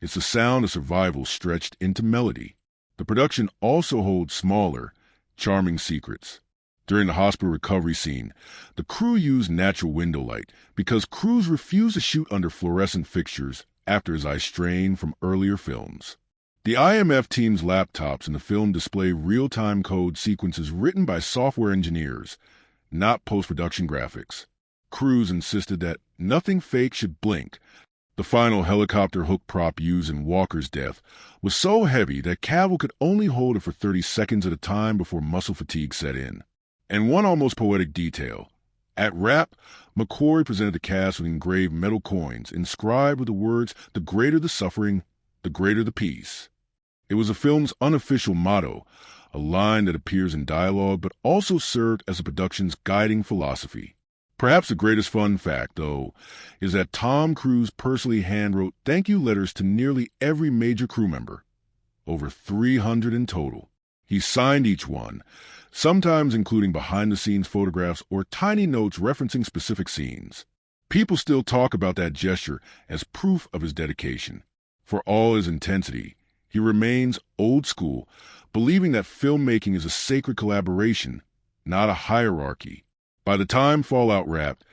Speaker 1: It's the sound of survival stretched into melody. The production also holds smaller, charming secrets. During the hospital recovery scene, the crew used natural window light because crews refused to shoot under fluorescent fixtures after his eyes strained from earlier films. The IMF team's laptops in the film display real-time code sequences written by software engineers, not post-production graphics. Crews insisted that nothing fake should blink. The final helicopter hook prop used in Walker's death was so heavy that Cavill could only hold it for 30 seconds at a time before muscle fatigue set in. And one almost poetic detail. At wrap, McQuarrie presented the cast with engraved metal coins inscribed with the words, "The greater the suffering, the greater the peace." It was the film's unofficial motto, a line that appears in dialogue but also served as the production's guiding philosophy. Perhaps the greatest fun fact, though, is that Tom Cruise personally handwrote thank you letters to nearly every major crew member, over 300 in total. He signed each one, sometimes including behind-the-scenes photographs or tiny notes referencing specific scenes. People still talk about that gesture as proof of his dedication. For all his intensity, he remains old school, believing that filmmaking is a sacred collaboration, not a hierarchy. By the time Fallout wrapped,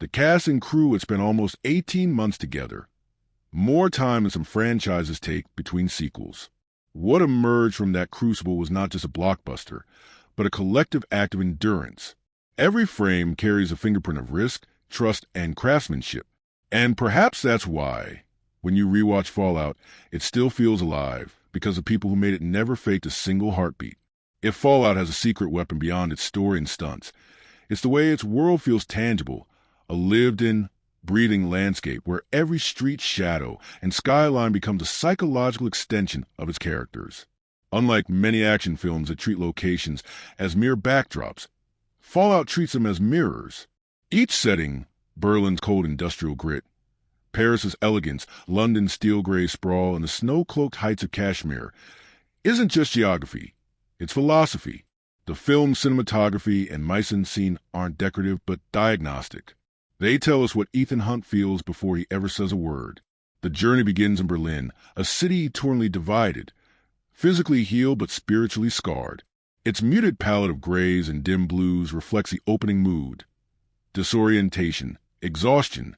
Speaker 1: the cast and crew had spent almost 18 months together, more time than some franchises take between sequels. What emerged from that crucible was not just a blockbuster, but a collective act of endurance. Every frame carries a fingerprint of risk, trust, and craftsmanship. And perhaps that's why, when you rewatch Fallout, it still feels alive, because the people who made it never faked a single heartbeat. If Fallout has a secret weapon beyond its story and stunts, it's the way its world feels tangible, a lived-in, breathing landscape where every street shadow and skyline becomes a psychological extension of its characters. Unlike many action films that treat locations as mere backdrops, Fallout treats them as mirrors. Each setting, Berlin's cold industrial grit, Paris's elegance, London's steel-gray sprawl, and the snow-cloaked heights of Kashmir, isn't just geography, it's philosophy. The film's cinematography and mise-en-scene aren't decorative but diagnostic. They tell us what Ethan Hunt feels before he ever says a word. The journey begins in Berlin, a city eternally divided, physically healed but spiritually scarred. Its muted palette of grays and dim blues reflects the opening mood. Disorientation, exhaustion,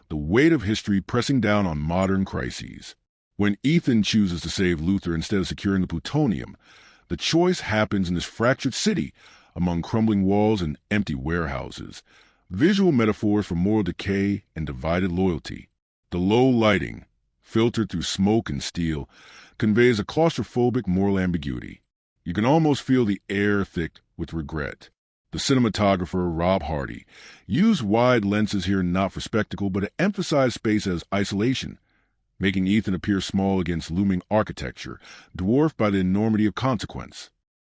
Speaker 1: the weight of history pressing down on modern crises. When Ethan chooses to save Luther instead of securing the plutonium, the choice happens in this fractured city, among crumbling walls and empty warehouses. Visual metaphors for moral decay and divided loyalty. The low lighting, filtered through smoke and steel, conveys a claustrophobic moral ambiguity. You can almost feel the air thick with regret. The cinematographer, Rob Hardy, used wide lenses here not for spectacle but to emphasize space as isolation, making Ethan appear small against looming architecture, dwarfed by the enormity of consequence.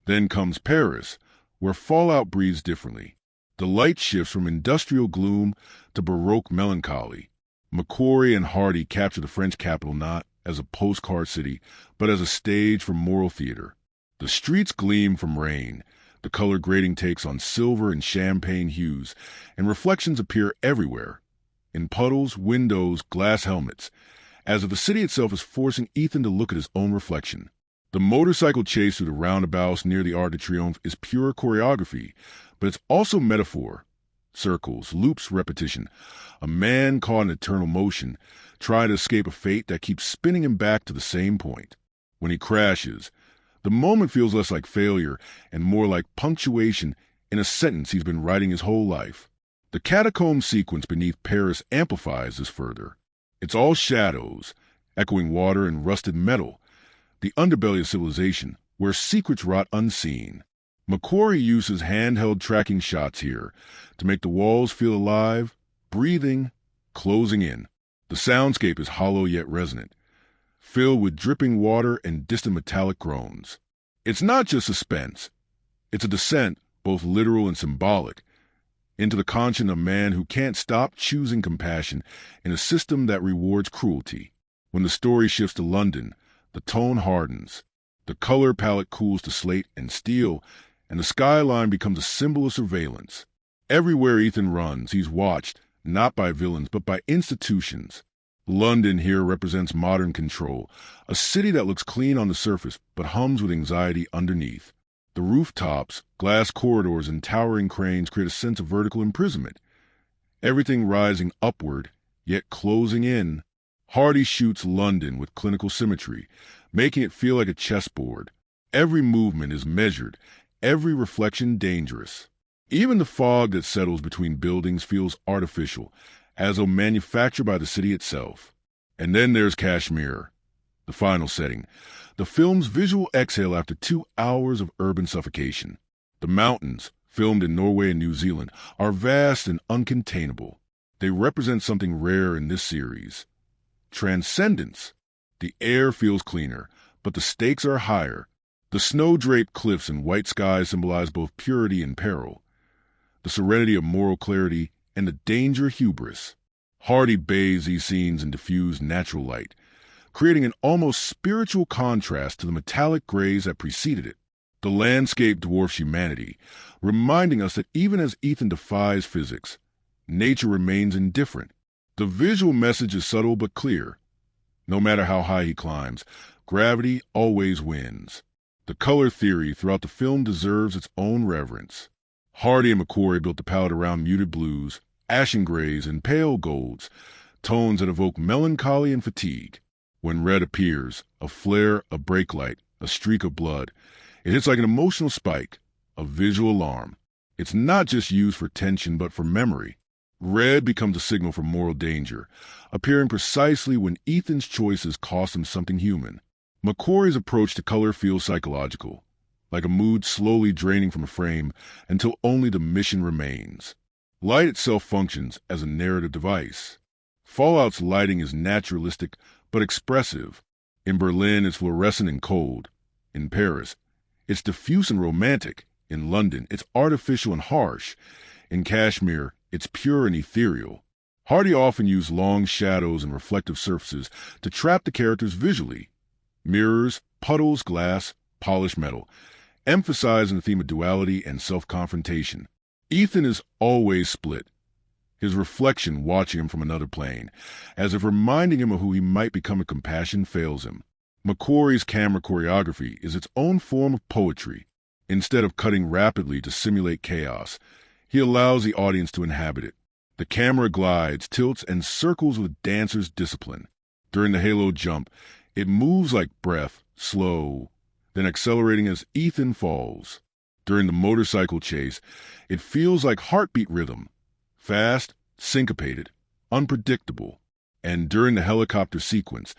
Speaker 1: Then comes Paris, where Fallout breathes differently. The light shifts from industrial gloom to Baroque melancholy. McQuarrie and Hardy capture the French capital not as a postcard city, but as a stage for moral theater. The streets gleam from rain. The color grading takes on silver and champagne hues, and reflections appear everywhere. In puddles, windows, glass helmets, as if the city itself is forcing Ethan to look at his own reflection. The motorcycle chase through the roundabouts near the Arc de Triomphe is pure choreography, but it's also metaphor. Circles, loops, repetition. A man caught in eternal motion, trying to escape a fate that keeps spinning him back to the same point. When he crashes, the moment feels less like failure and more like punctuation in a sentence he's been writing his whole life. The catacomb sequence beneath Paris amplifies this further. It's all shadows, echoing water and rusted metal, the underbelly of civilization, where secrets rot unseen. McQuarrie uses handheld tracking shots here to make the walls feel alive, breathing, closing in. The soundscape is hollow yet resonant, filled with dripping water and distant metallic groans. It's not just suspense. It's a descent, both literal and symbolic, into the conscience of a man who can't stop choosing compassion in a system that rewards cruelty. When the story shifts to London, the tone hardens. The color palette cools to slate and steel, and the skyline becomes a symbol of surveillance. Everywhere Ethan runs, he's watched, not by villains, but by institutions. London here represents modern control, a city that looks clean on the surface, but hums with anxiety underneath. The rooftops, glass corridors, and towering cranes create a sense of vertical imprisonment. Everything rising upward, yet closing in. Hardy shoots London with clinical symmetry, making it feel like a chessboard. Every movement is measured, every reflection dangerous. Even the fog that settles between buildings feels artificial, as though manufactured by the city itself. And then there's Kashmir, the final setting, the film's visual exhale after 2 hours of urban suffocation. The mountains, filmed in Norway and New Zealand, are vast and uncontainable. They represent something rare in this series. Transcendence. The air feels cleaner, but the stakes are higher. The snow-draped cliffs and white skies symbolize both purity and peril, the serenity of moral clarity and the danger hubris. Hardy bathes these scenes in diffused natural light, creating an almost spiritual contrast to the metallic grays that preceded it. The landscape dwarfs humanity, reminding us that even as Ethan defies physics, nature remains indifferent. The visual message is subtle but clear. No matter how high he climbs, gravity always wins. The color theory throughout the film deserves its own reverence. Hardy and McQuarrie built the palette around muted blues, ashen grays, and pale golds, tones that evoke melancholy and fatigue. When red appears, a flare, a brake light, a streak of blood, it hits like an emotional spike, a visual alarm. It's not just used for tension but for memory. Red becomes a signal for moral danger, appearing precisely when Ethan's choices cost him something human. McQuarrie's approach to color feels psychological, like a mood slowly draining from a frame until only the mission remains. Light itself functions as a narrative device. Fallout's lighting is naturalistic but expressive. In Berlin, it's fluorescent and cold. In Paris, it's diffuse and romantic. In London, it's artificial and harsh. In Kashmir, it's pure and ethereal. Hardy often used long shadows and reflective surfaces to trap the characters visually. Mirrors, puddles, glass, polished metal, emphasizing the theme of duality and self-confrontation. Ethan is always split, his reflection watching him from another plane, as if reminding him of who he might become if compassion fails him. McQuarrie's camera choreography is its own form of poetry. Instead of cutting rapidly to simulate chaos, he allows the audience to inhabit it. The camera glides, tilts, and circles with dancer's discipline. During the halo jump, it moves like breath, slow, then accelerating as Ethan falls. During the motorcycle chase, it feels like heartbeat rhythm, fast, syncopated, unpredictable. And during the helicopter sequence,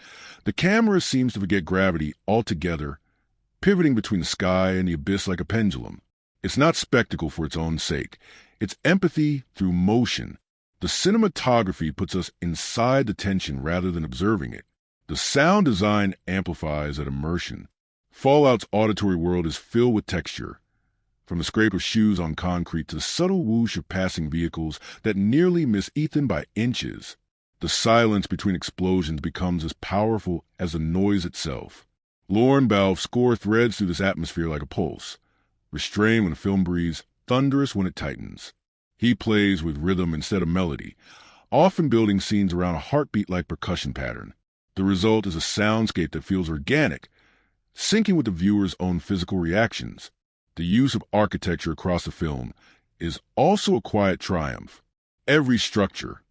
Speaker 1: the camera seems to forget gravity altogether, pivoting between the sky and the abyss like a pendulum. It's not spectacle for its own sake. It's empathy through motion. The cinematography puts us inside the tension rather than observing it. The sound design amplifies that immersion. Fallout's auditory world is filled with texture, from the scrape of shoes on concrete to the subtle whoosh of passing vehicles that nearly miss Ethan by inches. The silence between explosions becomes as powerful as the noise itself. Lorne Balfe's score threads through this atmosphere like a pulse, restrained when the film breathes, thunderous when it tightens. He plays with rhythm instead of melody, often building scenes around a heartbeat-like percussion pattern. The result is a soundscape that feels organic, syncing with the viewer's own physical reactions. The use of architecture across the film is also a quiet triumph. Every structure,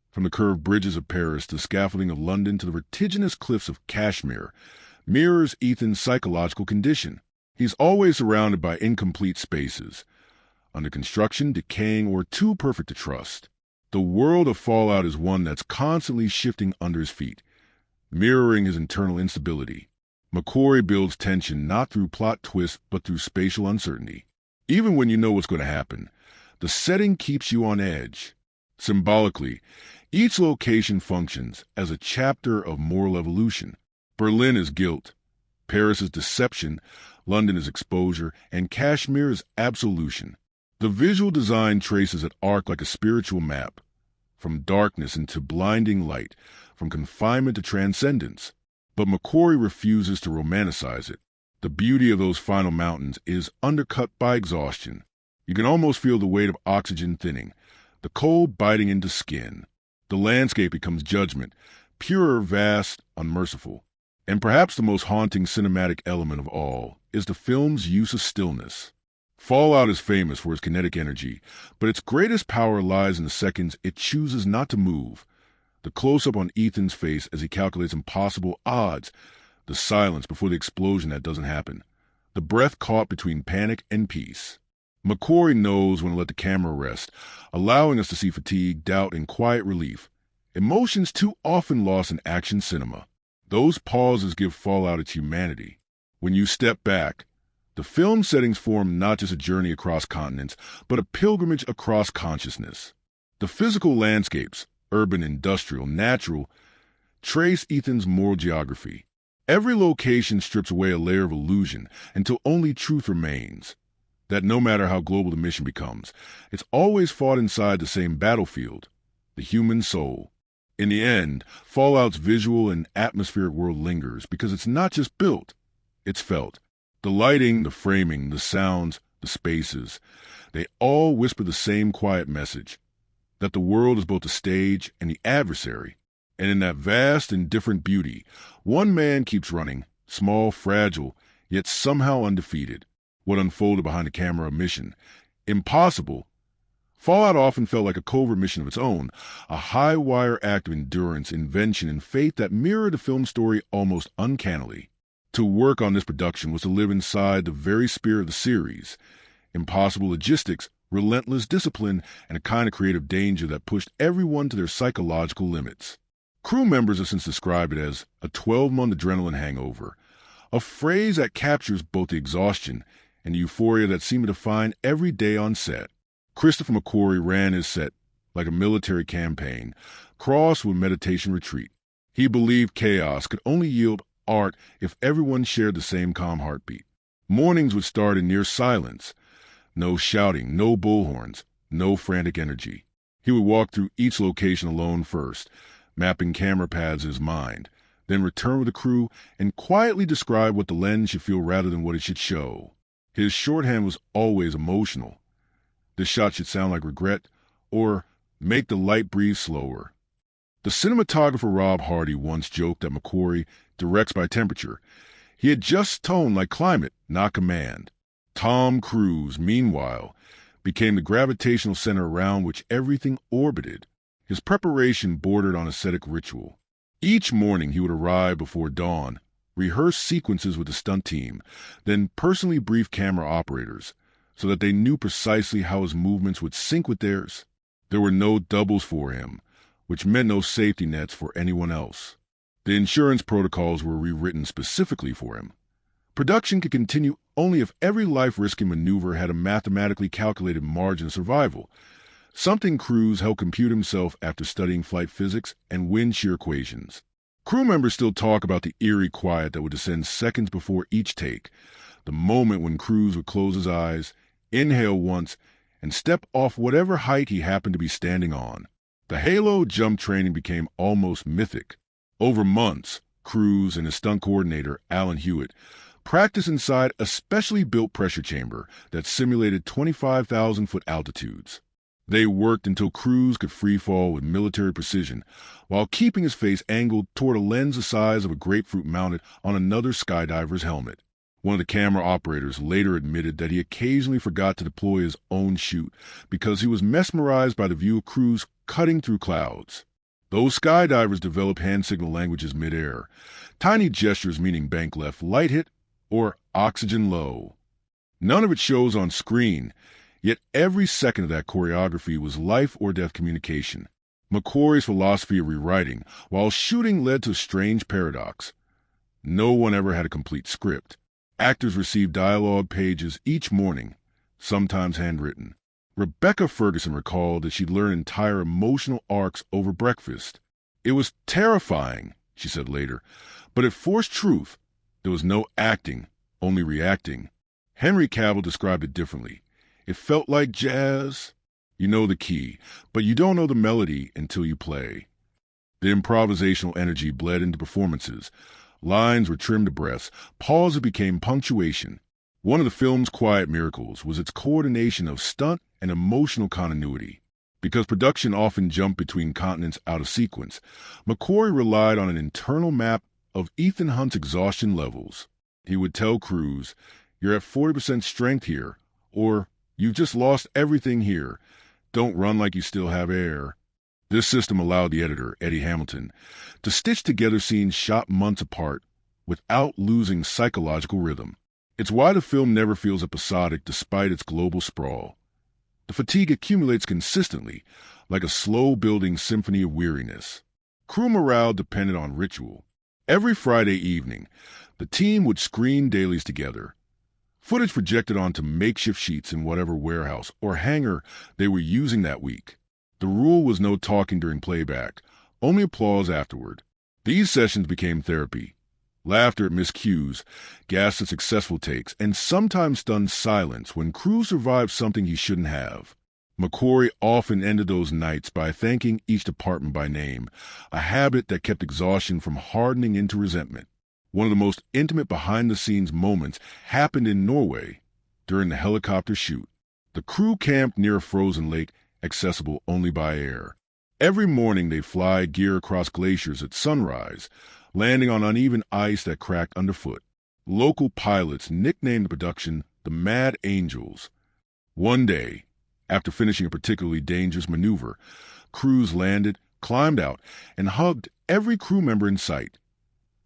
Speaker 1: from the curved bridges of Paris to the scaffolding of London to the vertiginous cliffs of Kashmir, mirrors Ethan's psychological condition. He's always surrounded by incomplete spaces, under construction, decaying, or too perfect to trust. The world of Fallout is one that's constantly shifting under his feet, mirroring his internal instability. McQuarrie builds tension not through plot twists but through spatial uncertainty. Even when you know what's going to happen, the setting keeps you on edge. Symbolically, each location functions as a chapter of moral evolution. Berlin is guilt, Paris is deception, London is exposure, and Kashmir is absolution. The visual design traces an arc like a spiritual map, from darkness into blinding light, from confinement to transcendence. But McQuarrie refuses to romanticize it. The beauty of those final mountains is undercut by exhaustion. You can almost feel the weight of oxygen thinning, the cold biting into skin. The landscape becomes judgment, pure, vast, unmerciful. And perhaps the most haunting cinematic element of all is the film's use of stillness. Fallout is famous for its kinetic energy, but its greatest power lies in the seconds it chooses not to move. The close-up on Ethan's face as he calculates impossible odds. The silence before the explosion that doesn't happen. The breath caught between panic and peace. McQuarrie knows when to let the camera rest, allowing us to see fatigue, doubt, and quiet relief. Emotions too often lost in action cinema. Those pauses give Fallout its humanity. When you step back, the film settings form not just a journey across continents, but a pilgrimage across consciousness. The physical landscapes, urban, industrial, natural, trace Ethan's moral geography. Every location strips away a layer of illusion until only truth remains. That no matter how global the mission becomes, it's always fought inside the same battlefield, the human soul. In the end, Fallout's visual and atmospheric world lingers because it's not just built, it's felt. The lighting, the framing, the sounds, the spaces, they all whisper the same quiet message, that the world is both the stage and the adversary. And in that vast and different beauty, one man keeps running, small, fragile, yet somehow undefeated. What unfolded behind the camera a mission. Impossible. Fallout often felt like a covert mission of its own, a high-wire act of endurance, invention, and faith that mirrored the film's story almost uncannily. To work on this production was to live inside the very spirit of the series. Impossible logistics, relentless discipline, and a kind of creative danger that pushed everyone to their psychological limits. Crew members have since described it as a 12-month adrenaline hangover, a phrase that captures both the exhaustion and the euphoria that seemed to define every day on set. Christopher McQuarrie ran his set like a military campaign, crossed with meditation retreat. He believed chaos could only yield art if everyone shared the same calm heartbeat. Mornings would start in near silence. No shouting, no bullhorns, no frantic energy. He would walk through each location alone first, mapping camera paths in his mind, then return with the crew and quietly describe what the lens should feel rather than what it should show. His shorthand was always emotional. This shot should sound like regret, or make the light breathe slower. The cinematographer Rob Hardy once joked that McQuarrie directs by temperature. He adjusts tone like climate, not command. Tom Cruise, meanwhile, became the gravitational center around which everything orbited. His preparation bordered on ascetic ritual. Each morning he would arrive before dawn, rehearse sequences with the stunt team, then personally brief camera operators, so that they knew precisely how his movements would sync with theirs. There were no doubles for him, which meant no safety nets for anyone else. The insurance protocols were rewritten specifically for him. Production could continue only if every life-risking maneuver had a mathematically calculated margin of survival, something Cruise helped compute himself after studying flight physics and wind shear equations. Crew members still talk about the eerie quiet that would descend seconds before each take, the moment when Cruise would close his eyes, inhale once, and step off whatever height he happened to be standing on. The halo jump training became almost mythic. Over months, Cruise and his stunt coordinator, Alan Hewitt, practiced inside a specially built pressure chamber that simulated 25,000-foot altitudes. They worked until Cruise could free fall with military precision, while keeping his face angled toward a lens the size of a grapefruit mounted on another skydiver's helmet. One of the camera operators later admitted that he occasionally forgot to deploy his own chute because he was mesmerized by the view of Cruise cutting through clouds. Those skydivers develop hand signal languages midair, tiny gestures meaning bank left, light hit, or oxygen low. None of it shows on screen, yet every second of that choreography was life or death communication. McQuarrie's philosophy of rewriting while shooting led to a strange paradox. No one ever had a complete script. Actors received dialogue pages each morning, sometimes handwritten. Rebecca Ferguson recalled that she'd learned entire emotional arcs over breakfast. It was terrifying, she said later, but it forced truth. There was no acting, only reacting. Henry Cavill described it differently. It felt like jazz. You know the key, but you don't know the melody until you play. The improvisational energy bled into performances. Lines were trimmed to breaths. Pauses became punctuation. One of the film's quiet miracles was its coordination of stunt and emotional continuity. Because production often jumped between continents out of sequence, McQuarrie relied on an internal map of Ethan Hunt's exhaustion levels. He would tell Cruise, "You're at 40% strength here," or "You've just lost everything here. Don't run like you still have air." This system allowed the editor, Eddie Hamilton, to stitch together scenes shot months apart without losing psychological rhythm. It's why the film never feels episodic despite its global sprawl. The fatigue accumulates consistently, like a slow-building symphony of weariness. Crew morale depended on ritual. Every Friday evening, the team would screen dailies together. Footage projected onto makeshift sheets in whatever warehouse or hangar they were using that week. The rule was no talking during playback, only applause afterward. These sessions became therapy. Laughter at miscues, gasps at successful takes, and sometimes stunned silence when crew survived something he shouldn't have. McQuarrie often ended those nights by thanking each department by name, a habit that kept exhaustion from hardening into resentment. One of the most intimate behind-the-scenes moments happened in Norway during the helicopter shoot. The crew camped near a frozen lake, accessible only by air. Every morning they fly gear across glaciers at sunrise, landing on uneven ice that cracked underfoot. Local pilots nicknamed the production the Mad Angels. One day, after finishing a particularly dangerous maneuver, crews landed, climbed out, and hugged every crew member in sight.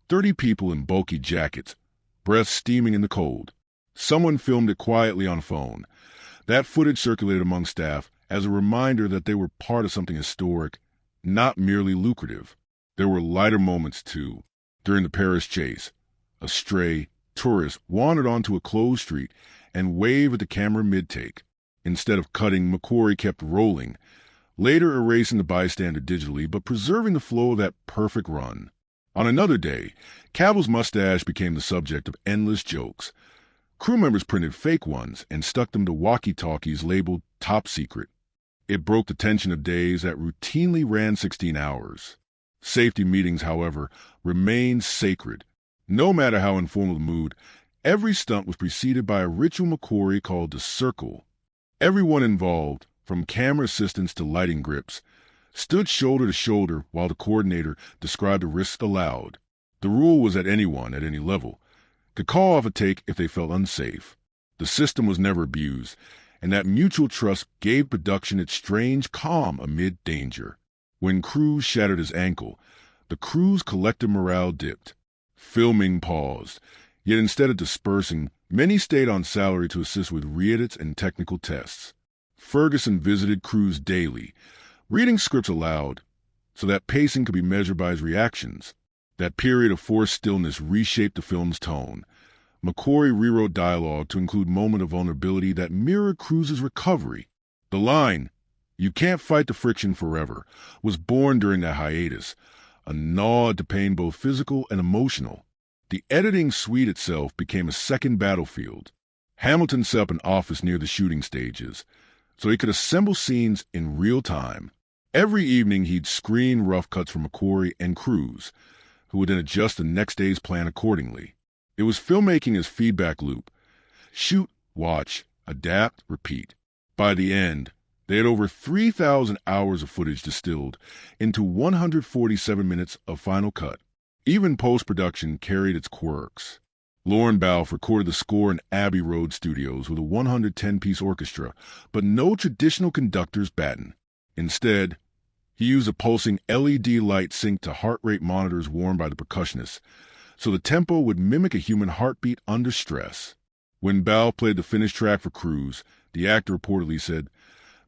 Speaker 1: 30 people in bulky jackets, breath steaming in the cold. Someone filmed it quietly on a phone. That footage circulated among staff as a reminder that they were part of something historic, not merely lucrative. There were lighter moments, too. During the Paris chase, a stray tourist wandered onto a closed street and waved at the camera mid-take. Instead of cutting, McQuarrie kept rolling, later erasing the bystander digitally but preserving the flow of that perfect run. On another day, Cavill's mustache became the subject of endless jokes. Crew members printed fake ones and stuck them to walkie-talkies labeled top secret. It broke the tension of days that routinely ran 16 hours. Safety meetings, however, remained sacred. No matter how informal the mood, every stunt was preceded by a ritual McQuarrie called the circle. Everyone involved, from camera assistants to lighting grips, stood shoulder to shoulder while the coordinator described the risks aloud. The rule was that anyone, at any level, could call off a take if they felt unsafe. The system was never abused, and that mutual trust gave production its strange calm amid danger. When Cruz shattered his ankle, the crew's collective morale dipped. Filming paused, yet instead of dispersing, many stayed on salary to assist with re-edits and technical tests. Ferguson visited Cruz daily, reading scripts aloud so that pacing could be measured by his reactions. That period of forced stillness reshaped the film's tone. McQuarrie rewrote dialogue to include moments of vulnerability that mirrored Cruz's recovery. The line, "You can't fight the friction forever," was born during that hiatus, a nod to pain both physical and emotional. The editing suite itself became a second battlefield. Hamilton set up an office near the shooting stages, so he could assemble scenes in real time. Every evening he'd screen rough cuts from McQuarrie and Cruz, who would then adjust the next day's plan accordingly. It was filmmaking as feedback loop. Shoot, watch, adapt, repeat. By the end, they had over 3,000 hours of footage distilled into 147 minutes of final cut. Even post-production carried its quirks. Lorne Balfe recorded the score in Abbey Road Studios with a 110-piece orchestra, but no traditional conductor's baton. Instead, he used a pulsing LED light synced to heart rate monitors worn by the percussionists, so the tempo would mimic a human heartbeat under stress. When Balfe played the finished track for Cruz, the actor reportedly said,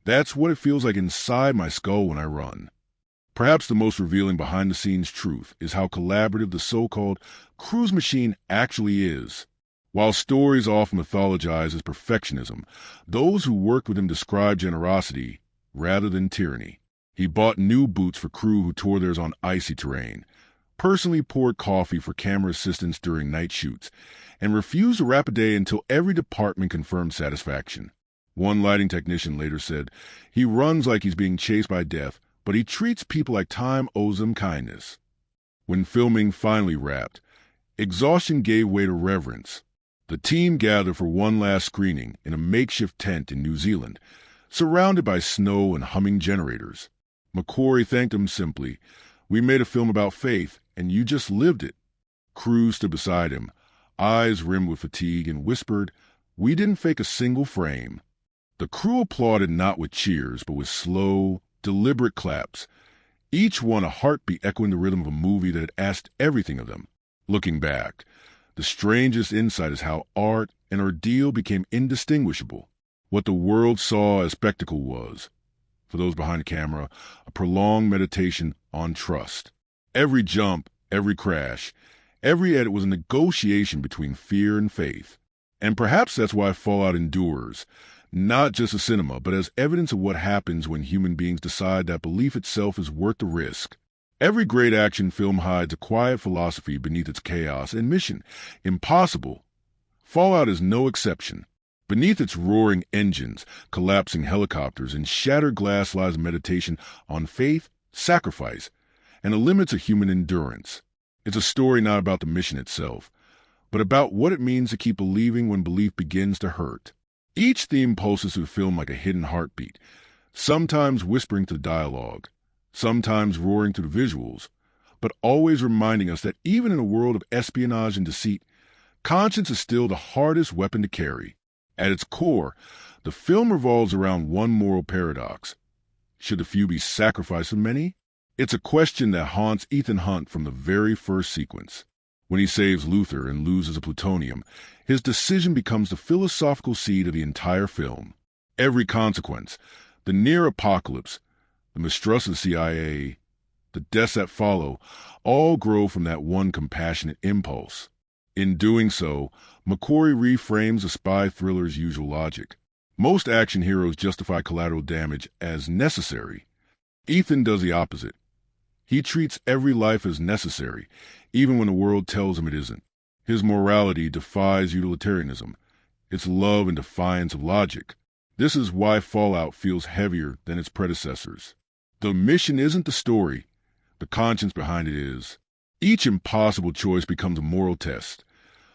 Speaker 1: "That's what it feels like inside my skull when I run." Perhaps the most revealing behind-the-scenes truth is how collaborative the so-called Cruz machine actually is. While stories often mythologize as perfectionism, those who worked with him describe generosity rather than tyranny. He bought new boots for crew who tore theirs on icy terrain, personally poured coffee for camera assistants during night shoots, and refused to wrap a day until every department confirmed satisfaction. One lighting technician later said, "He runs like he's being chased by death, but he treats people like time owes them kindness." When filming finally wrapped, exhaustion gave way to reverence. The team gathered for one last screening in a makeshift tent in New Zealand, surrounded by snow and humming generators. McQuarrie thanked him simply, "We made a film about faith, and you just lived it." Cruz stood beside him, eyes rimmed with fatigue, and whispered, "We didn't fake a single frame." The crew applauded not with cheers, but with slow, deliberate claps, each one a heartbeat echoing the rhythm of a movie that had asked everything of them. Looking back, the strangest insight is how art and ordeal became indistinguishable. What the world saw as spectacle was, for those behind the camera, a prolonged meditation on trust. Every jump, every crash, every edit was a negotiation between fear and faith. And perhaps that's why Fallout endures, not just as cinema, but as evidence of what happens when human beings decide that belief itself is worth the risk. Every great action film hides a quiet philosophy beneath its chaos and mission. Impossible. Fallout is no exception. Beneath its roaring engines, collapsing helicopters, and shattered glass lies a meditation on faith, sacrifice, and the limits of human endurance. It's a story not about the mission itself, but about what it means to keep believing when belief begins to hurt. Each theme pulses through the film like a hidden heartbeat, sometimes whispering to the dialogue, sometimes roaring to the visuals, but always reminding us that even in a world of espionage and deceit, conscience is still the hardest weapon to carry. At its core, the film revolves around one moral paradox. Should the few be sacrificed for many? It's a question that haunts Ethan Hunt from the very first sequence. When he saves Luther and loses a plutonium, his decision becomes the philosophical seed of the entire film. Every consequence, the near apocalypse, the mistrust of the CIA, the deaths that follow, all grow from that one compassionate impulse. In doing so, McQuarrie reframes the spy thriller's usual logic. Most action heroes justify collateral damage as necessary. Ethan does the opposite. He treats every life as necessary, even when the world tells him it isn't. His morality defies utilitarianism. It's love and defiance of logic. This is why Fallout feels heavier than its predecessors. The mission isn't the story. The conscience behind it is. Each impossible choice becomes a moral test,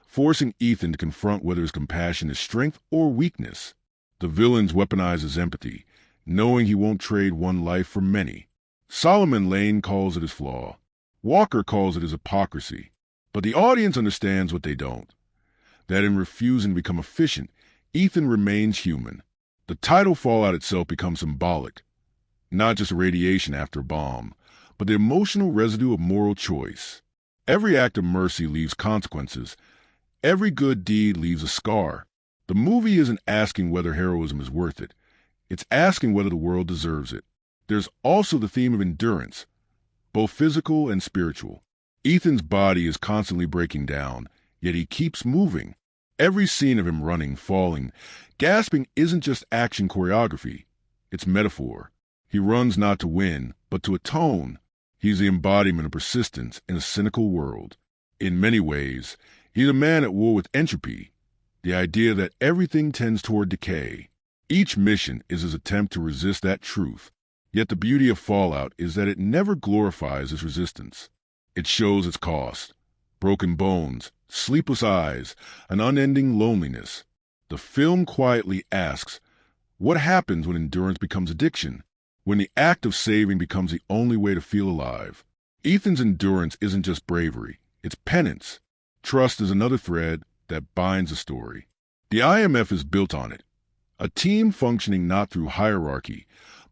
Speaker 1: forcing Ethan to confront whether his compassion is strength or weakness. The villains weaponize his empathy, knowing he won't trade one life for many. Solomon Lane calls it his flaw. Walker calls it his hypocrisy. But the audience understands what they don't. That in refusing to become efficient, Ethan remains human. The title Fallout itself becomes symbolic. Not just radiation after a bomb, but the emotional residue of moral choice. Every act of mercy leaves consequences. Every good deed leaves a scar. The movie isn't asking whether heroism is worth it. It's asking whether the world deserves it. There's also the theme of endurance, both physical and spiritual. Ethan's body is constantly breaking down, yet he keeps moving. Every scene of him running, falling, gasping isn't just action choreography. It's metaphor. He runs not to win, but to atone. He's the embodiment of persistence in a cynical world. In many ways, he's a man at war with entropy, the idea that everything tends toward decay. Each mission is his attempt to resist that truth. Yet the beauty of Fallout is that it never glorifies its resistance. It shows its cost. Broken bones, sleepless eyes, an unending loneliness. The film quietly asks, what happens when endurance becomes addiction? When the act of saving becomes the only way to feel alive? Ethan's endurance isn't just bravery, it's penance. Trust is another thread that binds the story. The IMF is built on it. A team functioning not through hierarchy,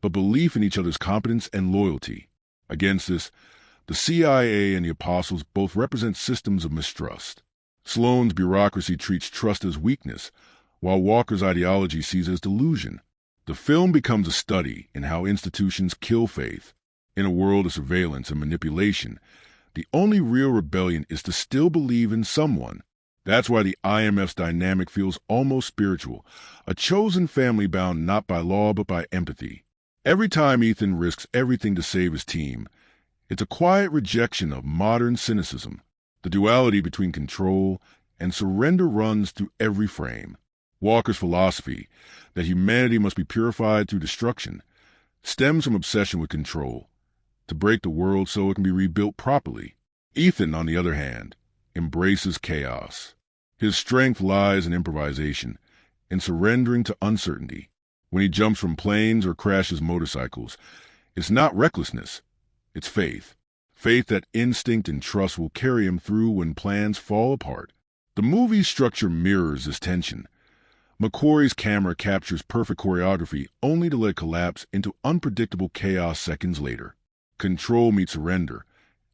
Speaker 1: but belief in each other's competence and loyalty. Against this, the CIA and the Apostles both represent systems of mistrust. Sloane's bureaucracy treats trust as weakness, while Walker's ideology sees it as delusion. The film becomes a study in how institutions kill faith. In a world of surveillance and manipulation, the only real rebellion is to still believe in someone. That's why the IMF's dynamic feels almost spiritual, a chosen family bound not by law but by empathy. Every time Ethan risks everything to save his team, it's a quiet rejection of modern cynicism. The duality between control and surrender runs through every frame. Walker's philosophy, that humanity must be purified through destruction, stems from obsession with control, to break the world so it can be rebuilt properly. Ethan, on the other hand, embraces chaos. His strength lies in improvisation, in surrendering to uncertainty. When he jumps from planes or crashes motorcycles, it's not recklessness, it's faith. Faith that instinct and trust will carry him through when plans fall apart. The movie's structure mirrors this tension. McQuarrie's camera captures perfect choreography only to let it collapse into unpredictable chaos seconds later. Control meets surrender,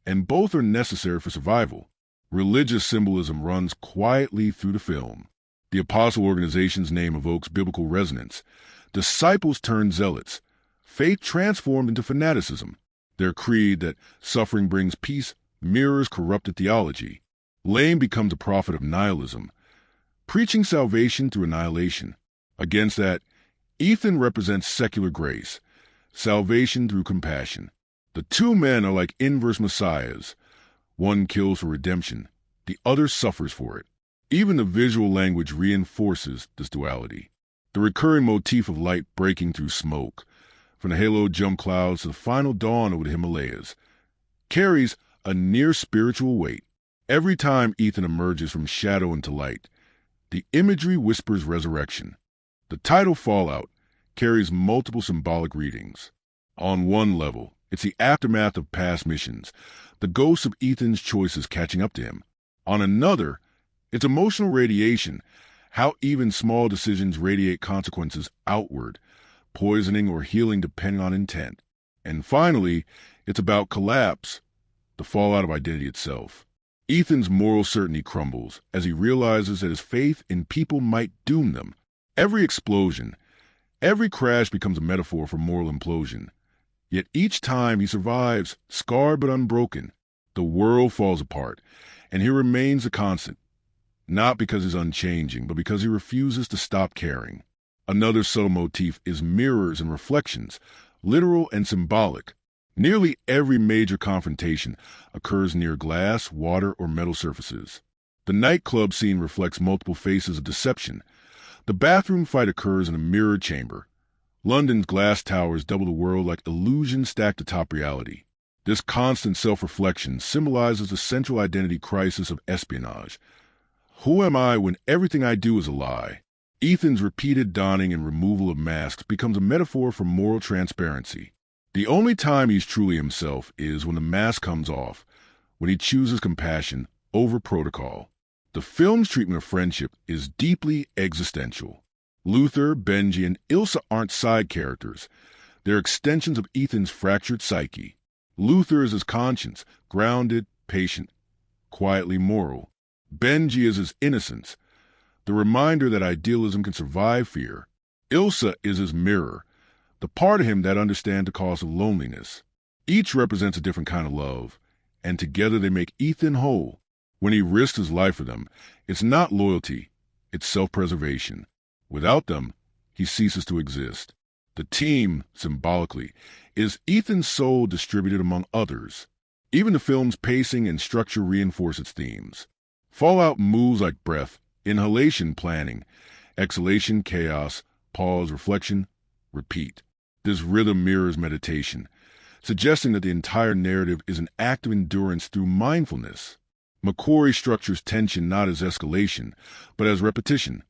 Speaker 1: and both are necessary for survival. Religious symbolism runs quietly through the film. The apostle organization's name evokes biblical resonance. Disciples turn zealots. Faith transformed into fanaticism. Their creed that suffering brings peace mirrors corrupted theology. Lane becomes a prophet of nihilism, preaching salvation through annihilation. Against that, Ethan represents secular grace, salvation through compassion. The two men are like inverse messiahs. One kills for redemption, the other suffers for it. Even the visual language reinforces this duality. The recurring motif of light breaking through smoke, from the haloed jump clouds to the final dawn over the Himalayas, carries a near-spiritual weight. Every time Ethan emerges from shadow into light, the imagery whispers resurrection. The title Fallout carries multiple symbolic readings. On one level, it's the aftermath of past missions, the ghosts of Ethan's choices catching up to him. On another, it's emotional radiation, how even small decisions radiate consequences outward, poisoning or healing depending on intent. And finally, it's about collapse, the fallout of identity itself. Ethan's moral certainty crumbles as he realizes that his faith in people might doom them. Every explosion, every crash becomes a metaphor for moral implosion. Yet each time he survives, scarred but unbroken. The world falls apart, and he remains a constant, not because he's unchanging, but because he refuses to stop caring. Another subtle motif is mirrors and reflections, literal and symbolic. Nearly every major confrontation occurs near glass, water, or metal surfaces. The nightclub scene reflects multiple faces of deception. The bathroom fight occurs in a mirror chamber. London's glass towers double the world like illusions stacked atop reality. This constant self-reflection symbolizes the central identity crisis of espionage. Who am I when everything I do is a lie? Ethan's repeated donning and removal of masks becomes a metaphor for moral transparency. The only time he's truly himself is when the mask comes off, when he chooses compassion over protocol. The film's treatment of friendship is deeply existential. Luther, Benji, and Ilsa aren't side characters. They're extensions of Ethan's fractured psyche. Luther is his conscience, grounded, patient, quietly moral. Benji is his innocence, the reminder that idealism can survive fear. Ilsa is his mirror, the part of him that understands the cost of loneliness. Each represents a different kind of love, and together they make Ethan whole. When he risks his life for them, it's not loyalty, it's self-preservation. Without them, he ceases to exist. The team, symbolically, is Ethan's soul distributed among others. Even the film's pacing and structure reinforce its themes. Fallout moves like breath, inhalation planning, exhalation chaos, pause reflection, repeat. This rhythm mirrors meditation, suggesting that the entire narrative is an act of endurance through mindfulness. McQuarrie structures tension not as escalation, but as repetition.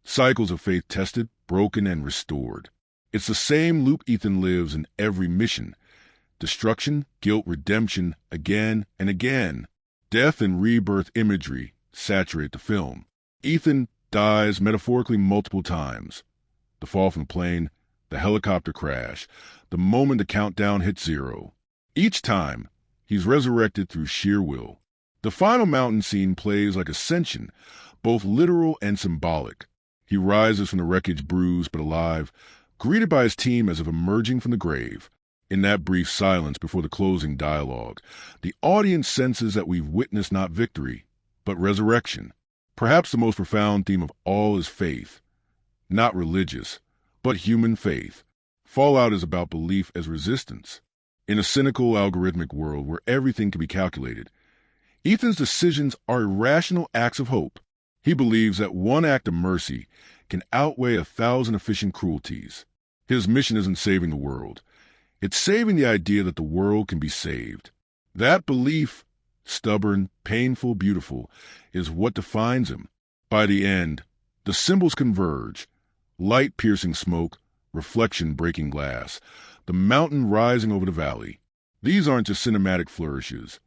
Speaker 1: Cycles of faith tested, broken, and restored. It's the same loop Ethan lives in every mission. Destruction, guilt, redemption, again and again. Death and rebirth imagery saturate the film. Ethan dies metaphorically multiple times. The fall from the plane, the helicopter crash, the moment the countdown hits zero. Each time, he's resurrected through sheer will. The final mountain scene plays like ascension, both literal and symbolic. He rises from the wreckage bruised but alive, greeted by his team as if emerging from the grave. In that brief silence before the closing dialogue, the audience senses that we've witnessed not victory, but resurrection. Perhaps the most profound theme of all is faith. Not religious, but human faith. Fallout is about belief as resistance. In a cynical, algorithmic world where everything can be calculated, Ethan's decisions are irrational acts of hope. He believes that one act of mercy can outweigh 1,000 efficient cruelties. His mission isn't saving the world. It's saving the idea that the world can be saved. That belief, stubborn, painful, beautiful, is what defines him. By the end, the symbols converge. Light piercing smoke, reflection breaking glass, the mountain rising over the valley. These aren't just cinematic flourishes.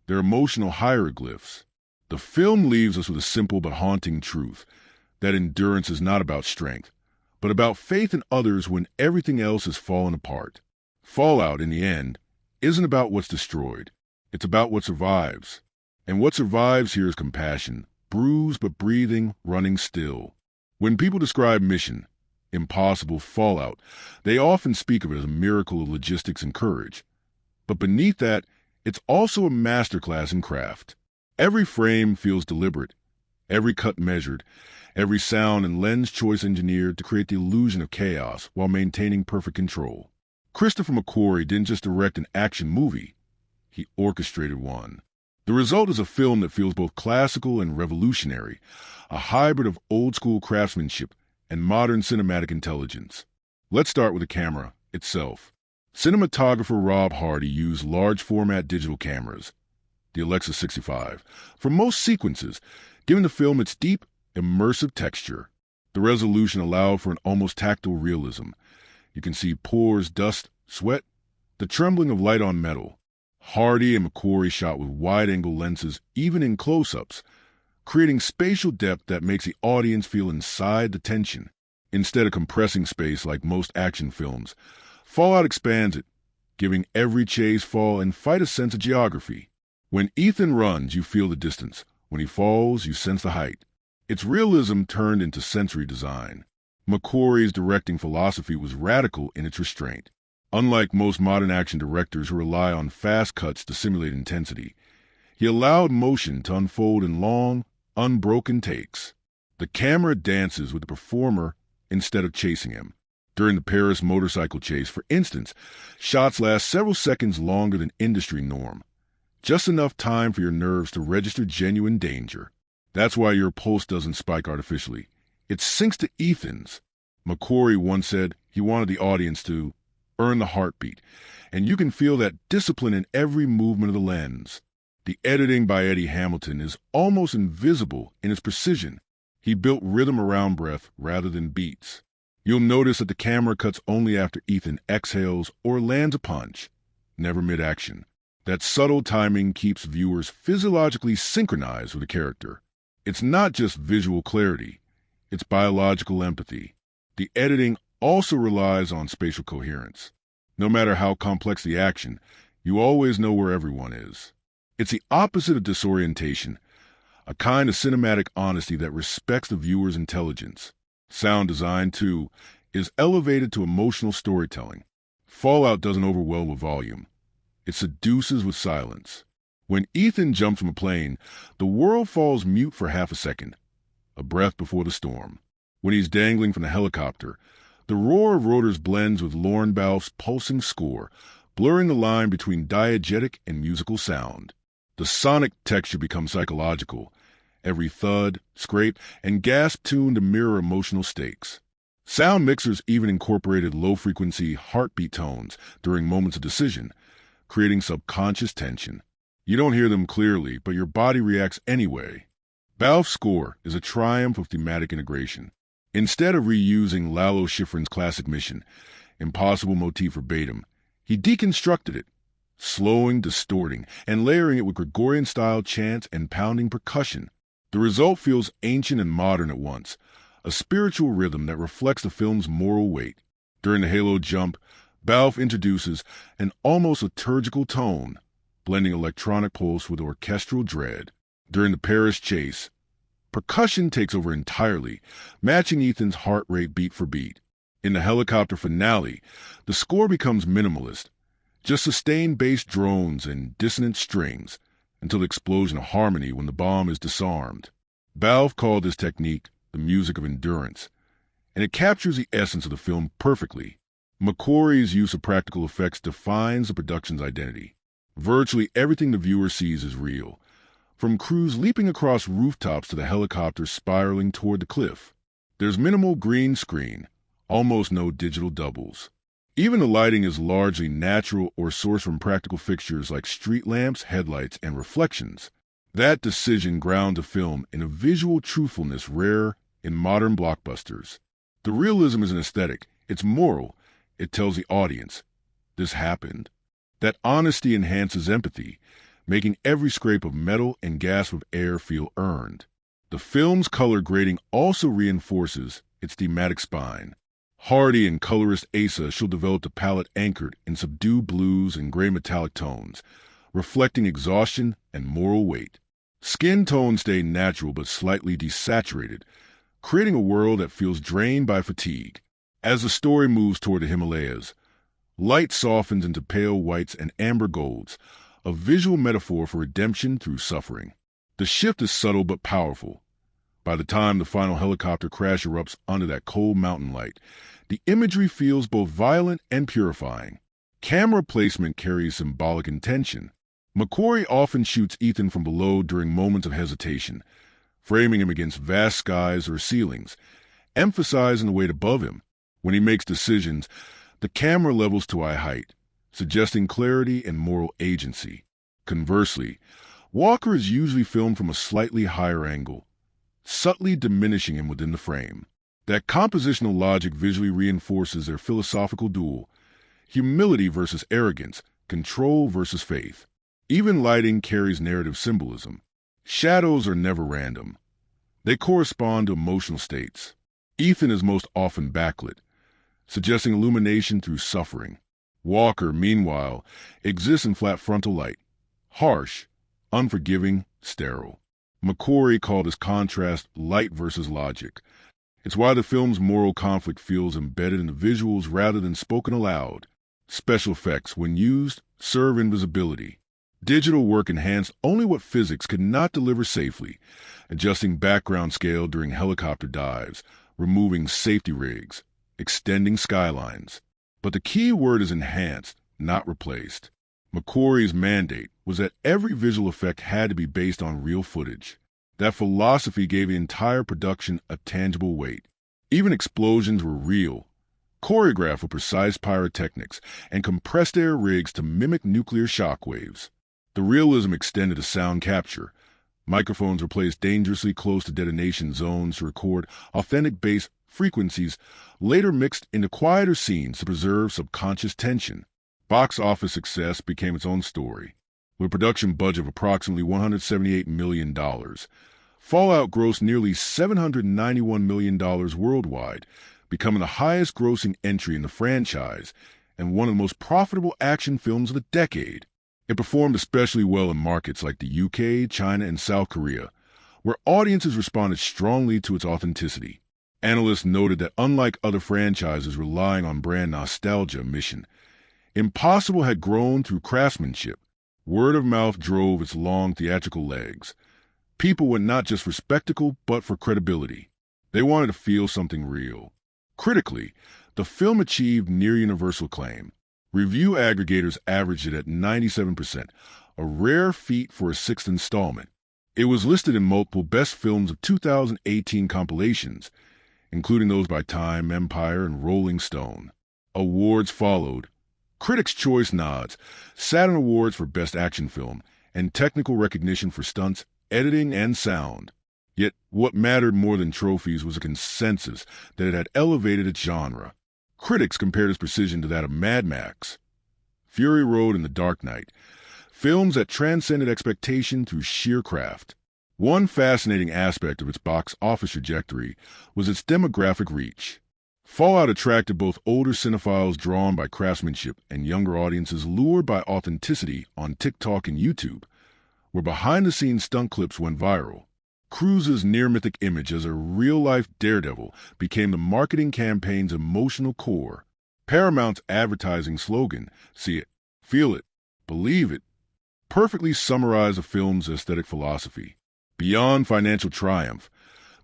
Speaker 1: They're emotional hieroglyphs. The film leaves us with a simple but haunting truth. that endurance is not about strength, but about faith in others when everything else has fallen apart. Fallout, in the end, isn't about what's destroyed. It's about what survives. And what survives here is compassion, bruised but breathing, running still. When people describe Mission Impossible Fallout, they often speak of it as a miracle of logistics and courage. But beneath that, it's also a masterclass in craft. Every frame feels deliberate, every cut measured, every sound and lens choice engineered to create the illusion of chaos while maintaining perfect control. Christopher McQuarrie didn't just direct an action movie, he orchestrated one. The result is a film that feels both classical and revolutionary, a hybrid of old-school craftsmanship and modern cinematic intelligence. Let's start with the camera itself. Cinematographer Rob Hardy used large-format digital cameras, the Alexa 65, for most sequences, giving the film its deep, immersive texture. The resolution allowed for an almost tactile realism. You can see pores, dust, sweat, the trembling of light on metal. Hardy and McQuarrie shot with wide-angle lenses, even in close-ups, creating spatial depth that makes the audience feel inside the tension. Instead of compressing space like most action films, Fallout expands it, giving every chase, fall, and fight a sense of geography. When Ethan runs, you feel the distance. When he falls, you sense the height. It's realism turned into sensory design. McQuarrie's directing philosophy was radical in its restraint. Unlike most modern action directors who rely on fast cuts to simulate intensity, he allowed motion to unfold in long, unbroken takes. The camera dances with the performer instead of chasing him. During the Paris motorcycle chase, for instance, shots last several seconds longer than industry norm. Just enough time for your nerves to register genuine danger. That's why your pulse doesn't spike artificially. It syncs to Ethan's. McQuarrie once said he wanted the audience to earn the heartbeat, and you can feel that discipline in every movement of the lens. The editing by Eddie Hamilton is almost invisible in its precision. He built rhythm around breath rather than beats. You'll notice that the camera cuts only after Ethan exhales or lands a punch, never mid-action. That subtle timing keeps viewers physiologically synchronized with the character. It's not just visual clarity, it's biological empathy. The editing also relies on spatial coherence. No matter how complex the action, you always know where everyone is. It's the opposite of disorientation, a kind of cinematic honesty that respects the viewer's intelligence. Sound design, too, is elevated to emotional storytelling. Fallout doesn't overwhelm with volume. It seduces with silence. When Ethan jumps from a plane, the world falls mute for half a second, a breath before the storm. When he's dangling from the helicopter, the roar of rotors blends with Lorne Balfe's pulsing score, blurring the line between diegetic and musical sound. The sonic texture becomes psychological, every thud, scrape, and gasp tuned to mirror emotional stakes. Sound mixers even incorporated low-frequency heartbeat tones during moments of decision, creating subconscious tension. You don't hear them clearly, but your body reacts anyway. Balfe's score is a triumph of thematic integration. Instead of reusing Lalo Schifrin's classic Mission Impossible motif verbatim, he deconstructed it, slowing, distorting, and layering it with Gregorian-style chants and pounding percussion. The result feels ancient and modern at once, a spiritual rhythm that reflects the film's moral weight. During the Halo jump, Balfe introduces an almost liturgical tone, blending electronic pulse with orchestral dread. During the Paris chase, percussion takes over entirely, matching Ethan's heart rate beat for beat. In the helicopter finale, the score becomes minimalist, just sustained bass drones and dissonant strings, until the explosion of harmony when the bomb is disarmed. Balfe called this technique the music of endurance, and it captures the essence of the film perfectly. McQuarrie's use of practical effects defines the production's identity. Virtually everything the viewer sees is real, from crews leaping across rooftops to the helicopter spiraling toward the cliff. There's minimal green screen, almost no digital doubles. Even the lighting is largely natural or sourced from practical fixtures like street lamps, headlights, and reflections. That decision grounds a film in a visual truthfulness rare in modern blockbusters. The realism isn't aesthetic, it's moral. It tells the audience, this happened. That honesty enhances empathy, making every scrape of metal and gasp of air feel earned. The film's color grading also reinforces its thematic spine. Hardy and colorist Asa she'll develop a palette anchored in subdued blues and gray metallic tones, reflecting exhaustion and moral weight. Skin tones stay natural but slightly desaturated, creating a world that feels drained by fatigue. As the story moves toward the Himalayas, light softens into pale whites and amber golds, a visual metaphor for redemption through suffering. The shift is subtle but powerful. By the time the final helicopter crash erupts under that cold mountain light, the imagery feels both violent and purifying. Camera placement carries symbolic intention. McQuarrie often shoots Ethan from below during moments of hesitation, framing him against vast skies or ceilings, emphasizing the weight above him. When he makes decisions, the camera levels to eye height, suggesting clarity and moral agency. Conversely, Walker is usually filmed from a slightly higher angle, subtly diminishing him within the frame. That compositional logic visually reinforces their philosophical duel: humility versus arrogance, control versus faith. Even lighting carries narrative symbolism. Shadows are never random. They correspond to emotional states. Ethan is most often backlit, suggesting illumination through suffering. Walker, meanwhile, exists in flat frontal light, harsh, unforgiving, sterile. McQuarrie called this contrast light versus logic. It's why the film's moral conflict feels embedded in the visuals rather than spoken aloud. Special effects, when used, serve invisibility. Digital work enhanced only what physics could not deliver safely, adjusting background scale during helicopter dives, removing safety rigs, extending skylines. But the key word is enhanced, not replaced. McQuarrie's mandate was that every visual effect had to be based on real footage. That philosophy gave the entire production a tangible weight. Even explosions were real, choreographed with precise pyrotechnics and compressed air rigs to mimic nuclear shockwaves. The realism extended to sound capture. Microphones were placed dangerously close to detonation zones to record authentic bass frequencies, later mixed into quieter scenes to preserve subconscious tension. Box office success became its own story. With a production budget of approximately $178 million, Fallout grossed nearly $791 million worldwide, becoming the highest-grossing entry in the franchise and one of the most profitable action films of the decade. It performed especially well in markets like the UK, China, and South Korea, where audiences responded strongly to its authenticity. Analysts noted that unlike other franchises relying on brand nostalgia mission, Impossible had grown through craftsmanship. Word of mouth drove its long theatrical legs. People went not just for spectacle, but for credibility. They wanted to feel something real. Critically, the film achieved near-universal acclaim. Review aggregators averaged it at 97%, a rare feat for a sixth installment. It was listed in multiple Best Films of 2018 compilations, including those by Time, Empire, and Rolling Stone. Awards followed. Critics' Choice nods, Saturn Awards for Best Action Film, and technical recognition for stunts, editing, and sound. Yet, what mattered more than trophies was a consensus that it had elevated its genre. Critics compared its precision to that of Mad Max, Fury Road, and The Dark Knight, films that transcended expectation through sheer craft. One fascinating aspect of its box office trajectory was its demographic reach. Fallout attracted both older cinephiles drawn by craftsmanship and younger audiences lured by authenticity on TikTok and YouTube, where behind-the-scenes stunt clips went viral. Cruise's near-mythic image as a real-life daredevil became the marketing campaign's emotional core. Paramount's advertising slogan, "See it, feel it, believe it," perfectly summarized the film's aesthetic philosophy. Beyond financial triumph,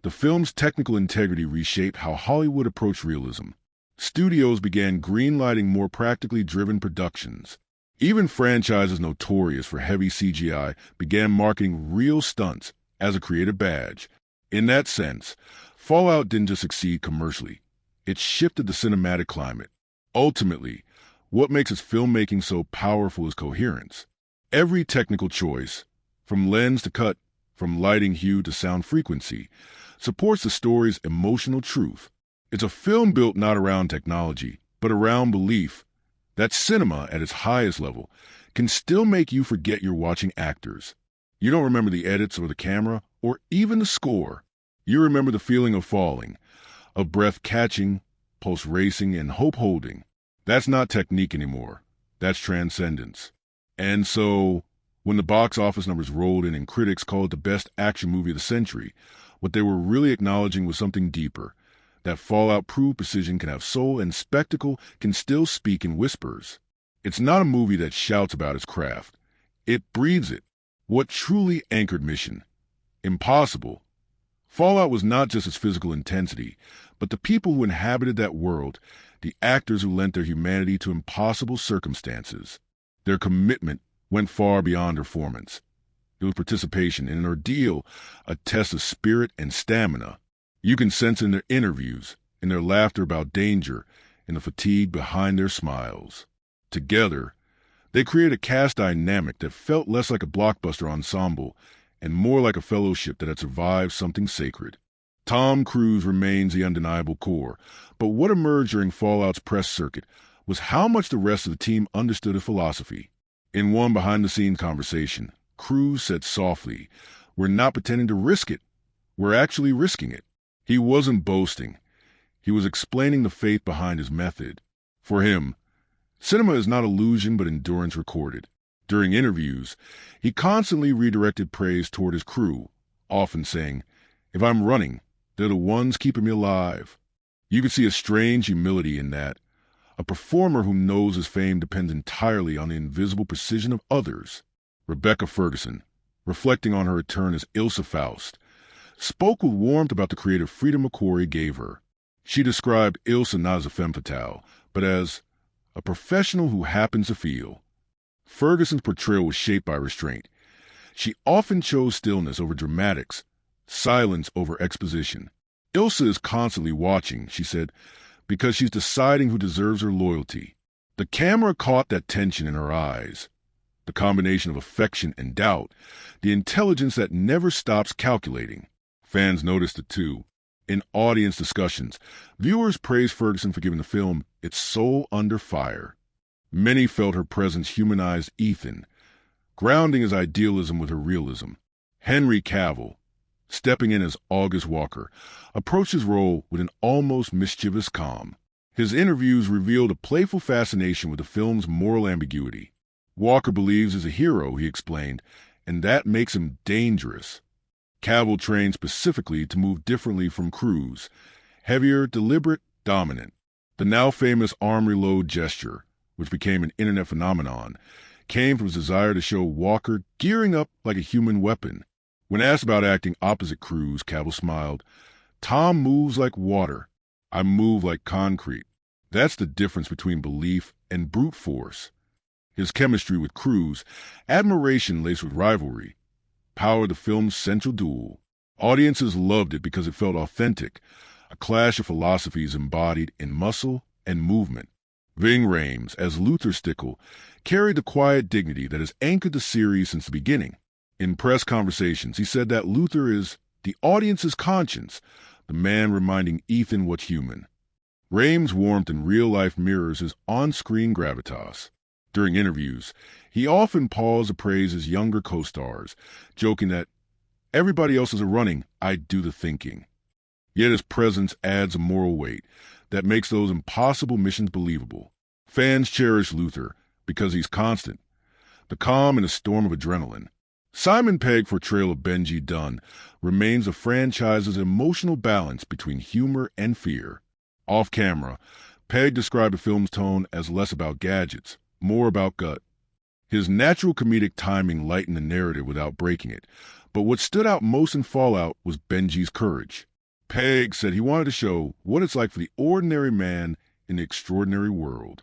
Speaker 1: the film's technical integrity reshaped how Hollywood approached realism. Studios began greenlighting more practically driven productions. Even franchises notorious for heavy CGI began marketing real stunts as a creative badge. In that sense, Fallout didn't just succeed commercially. It shifted the cinematic climate. Ultimately, what makes its filmmaking so powerful is coherence. Every technical choice, from lens to cut, from lighting hue to sound frequency, supports the story's emotional truth. It's a film built not around technology, but around belief that cinema, at its highest level, can still make you forget you're watching actors. You don't remember the edits or the camera or even the score. You remember the feeling of falling, of breath catching, pulse racing, and hope holding. That's not technique anymore. That's transcendence. And so, when the box office numbers rolled in and critics called it the best action movie of the century, what they were really acknowledging was something deeper. That Fallout proved precision can have soul and spectacle can still speak in whispers. It's not a movie that shouts about its craft. It breathes it. What truly anchored mission? Impossible. Fallout was not just its physical intensity, but the people who inhabited that world, the actors who lent their humanity to impossible circumstances. Their commitment went far beyond performance. It was participation in an ordeal, a test of spirit and stamina. You can sense in their interviews, in their laughter about danger, in the fatigue behind their smiles. Together, they created a cast dynamic that felt less like a blockbuster ensemble and more like a fellowship that had survived something sacred. Tom Cruise remains the undeniable core, but what emerged during Fallout's press circuit was how much the rest of the team understood his philosophy. In one behind-the-scenes conversation, Cruise said softly, "We're not pretending to risk it. We're actually risking it." He wasn't boasting. He was explaining the faith behind his method. For him, cinema is not illusion but endurance recorded. During interviews, he constantly redirected praise toward his crew, often saying, "If I'm running, they're the ones keeping me alive." You could see a strange humility in that, a performer who knows his fame depends entirely on the invisible precision of others. Rebecca Ferguson, reflecting on her return as Ilsa Faust, spoke with warmth about the creative freedom McQuarrie gave her. She described Ilsa not as a femme fatale, but as a professional who happens to feel. Ferguson's portrayal was shaped by restraint. She often chose stillness over dramatics, silence over exposition. Ilsa is constantly watching, she said, because she's deciding who deserves her loyalty. The camera caught that tension in her eyes, the combination of affection and doubt, the intelligence that never stops calculating. Fans noticed it too. In audience discussions, viewers praised Ferguson for giving the film its soul under fire. Many felt her presence humanized Ethan, grounding his idealism with her realism. Henry Cavill, stepping in as August Walker, approached his role with an almost mischievous calm. His interviews revealed a playful fascination with the film's moral ambiguity. Walker believes he's a hero, he explained, and that makes him dangerous. Cavill trained specifically to move differently from Cruise, heavier, deliberate, dominant. The now famous arm reload gesture, which became an internet phenomenon, came from his desire to show Walker gearing up like a human weapon. When asked about acting opposite Cruise, Cavill smiled, "Tom moves like water. I move like concrete. That's the difference between belief and brute force." His chemistry with Cruise, admiration laced with rivalry, powered the film's central duel. Audiences loved it because it felt authentic, a clash of philosophies embodied in muscle and movement. Ving Rhames, as Luther Stickle, carried the quiet dignity that has anchored the series since the beginning. In press conversations, he said that Luther is the audience's conscience, the man reminding Ethan what's human. Rhames' warmth in real life mirrors his on-screen gravitas. During interviews, he often paused to praise his younger co-stars, joking that everybody else is running, I do the thinking. Yet his presence adds a moral weight that makes those impossible missions believable. Fans cherish Luther because he's constant, the calm in a storm of adrenaline. Simon Pegg's portrayal of Benji Dunn remains the franchise's emotional balance between humor and fear. Off camera, Pegg described the film's tone as less about gadgets, more about gut. His natural comedic timing lightened the narrative without breaking it, but what stood out most in Fallout was Benji's courage. Pegg said he wanted to show what it's like for the ordinary man in the extraordinary world.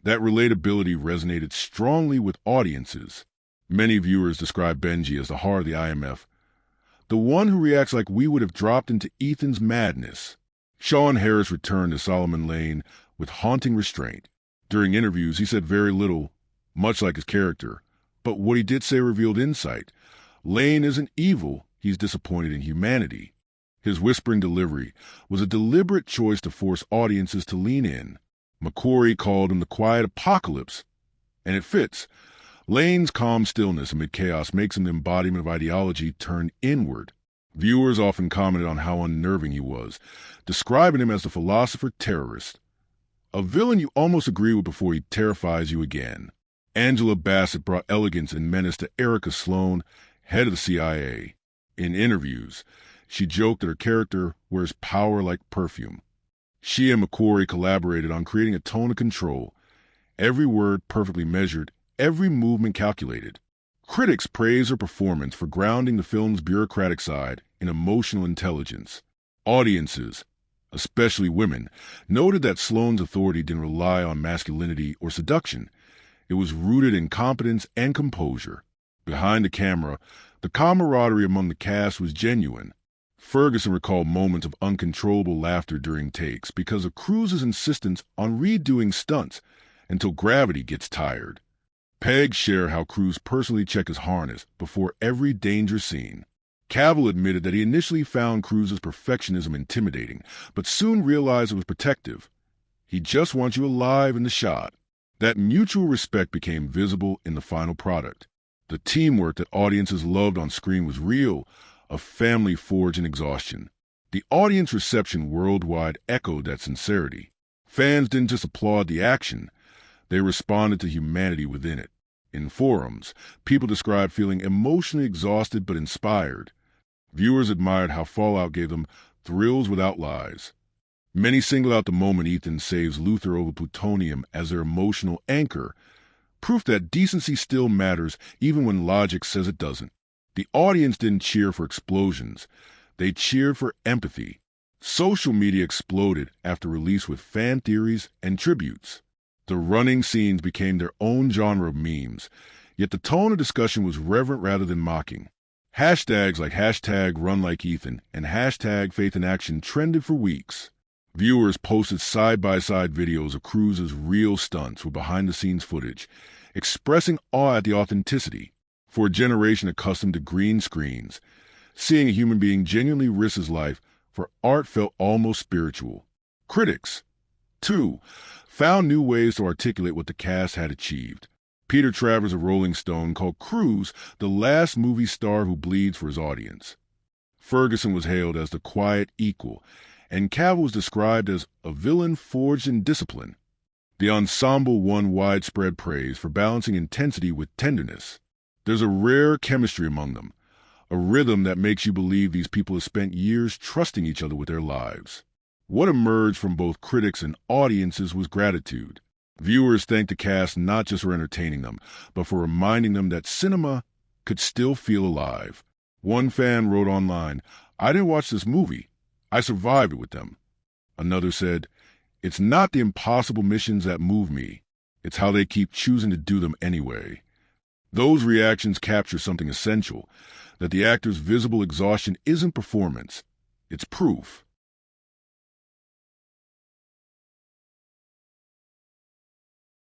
Speaker 1: That relatability resonated strongly with audiences. Many viewers describe Benji as the heart of the IMF, the one who reacts like we would have dropped into Ethan's madness. Sean Harris returned to Solomon Lane with haunting restraint. During interviews, he said very little, much like his character, but what he did say revealed insight. Lane isn't evil, he's disappointed in humanity. His whispering delivery was a deliberate choice to force audiences to lean in. McQuarrie called him the quiet apocalypse, and it fits. Lane's calm stillness amid chaos makes him the embodiment of ideology turned inward. Viewers often commented on how unnerving he was, describing him as the philosopher terrorist, a villain you almost agree with before he terrifies you again. Angela Bassett brought elegance and menace to Erica Sloan, head of the CIA. In interviews, she joked that her character wears power like perfume. She and McQuarrie collaborated on creating a tone of control, every word perfectly measured, every movement calculated. Critics praise her performance for grounding the film's bureaucratic side in emotional intelligence. Audiences, especially women, noted that Sloane's authority didn't rely on masculinity or seduction. It was rooted in competence and composure. Behind the camera, the camaraderie among the cast was genuine. Ferguson recalled moments of uncontrollable laughter during takes because of Cruise's insistence on redoing stunts until gravity gets tired. Pegg shared how Cruise personally checked his harness before every danger scene. Cavill admitted that he initially found Cruise's perfectionism intimidating, but soon realized it was protective. He just wants you alive in the shot. That mutual respect became visible in the final product. The teamwork that audiences loved on screen was real, a family forged in exhaustion. The audience reception worldwide echoed that sincerity. Fans didn't just applaud the action, they responded to humanity within it. In forums, people described feeling emotionally exhausted but inspired. Viewers admired how Fallout gave them thrills without lies. Many singled out the moment Ethan saves Luther over plutonium as their emotional anchor, proof that decency still matters even when logic says it doesn't. The audience didn't cheer for explosions. They cheered for empathy. Social media exploded after release with fan theories and tributes. The running scenes became their own genre of memes, yet the tone of discussion was reverent rather than mocking. Hashtags like #RunLikeEthan and #FaithInAction trended for weeks. Viewers posted side-by-side videos of Cruise's real stunts with behind-the-scenes footage, expressing awe at the authenticity. For a generation accustomed to green screens, seeing a human being genuinely risk his life for art felt almost spiritual. Critics, too, found new ways to articulate what the cast had achieved. Peter Travers of Rolling Stone called Cruise the last movie star who bleeds for his audience. Ferguson was hailed as the quiet equal, and Cavill was described as a villain forged in discipline. The ensemble won widespread praise for balancing intensity with tenderness. There's a rare chemistry among them, a rhythm that makes you believe these people have spent years trusting each other with their lives. What emerged from both critics and audiences was gratitude. Viewers thanked the cast not just for entertaining them, but for reminding them that cinema could still feel alive. One fan wrote online, "I didn't watch this movie. I survived it with them." Another said, "It's not the impossible missions that move me. It's how they keep choosing to do them anyway." Those reactions capture something essential, that the actor's visible exhaustion isn't performance. It's proof.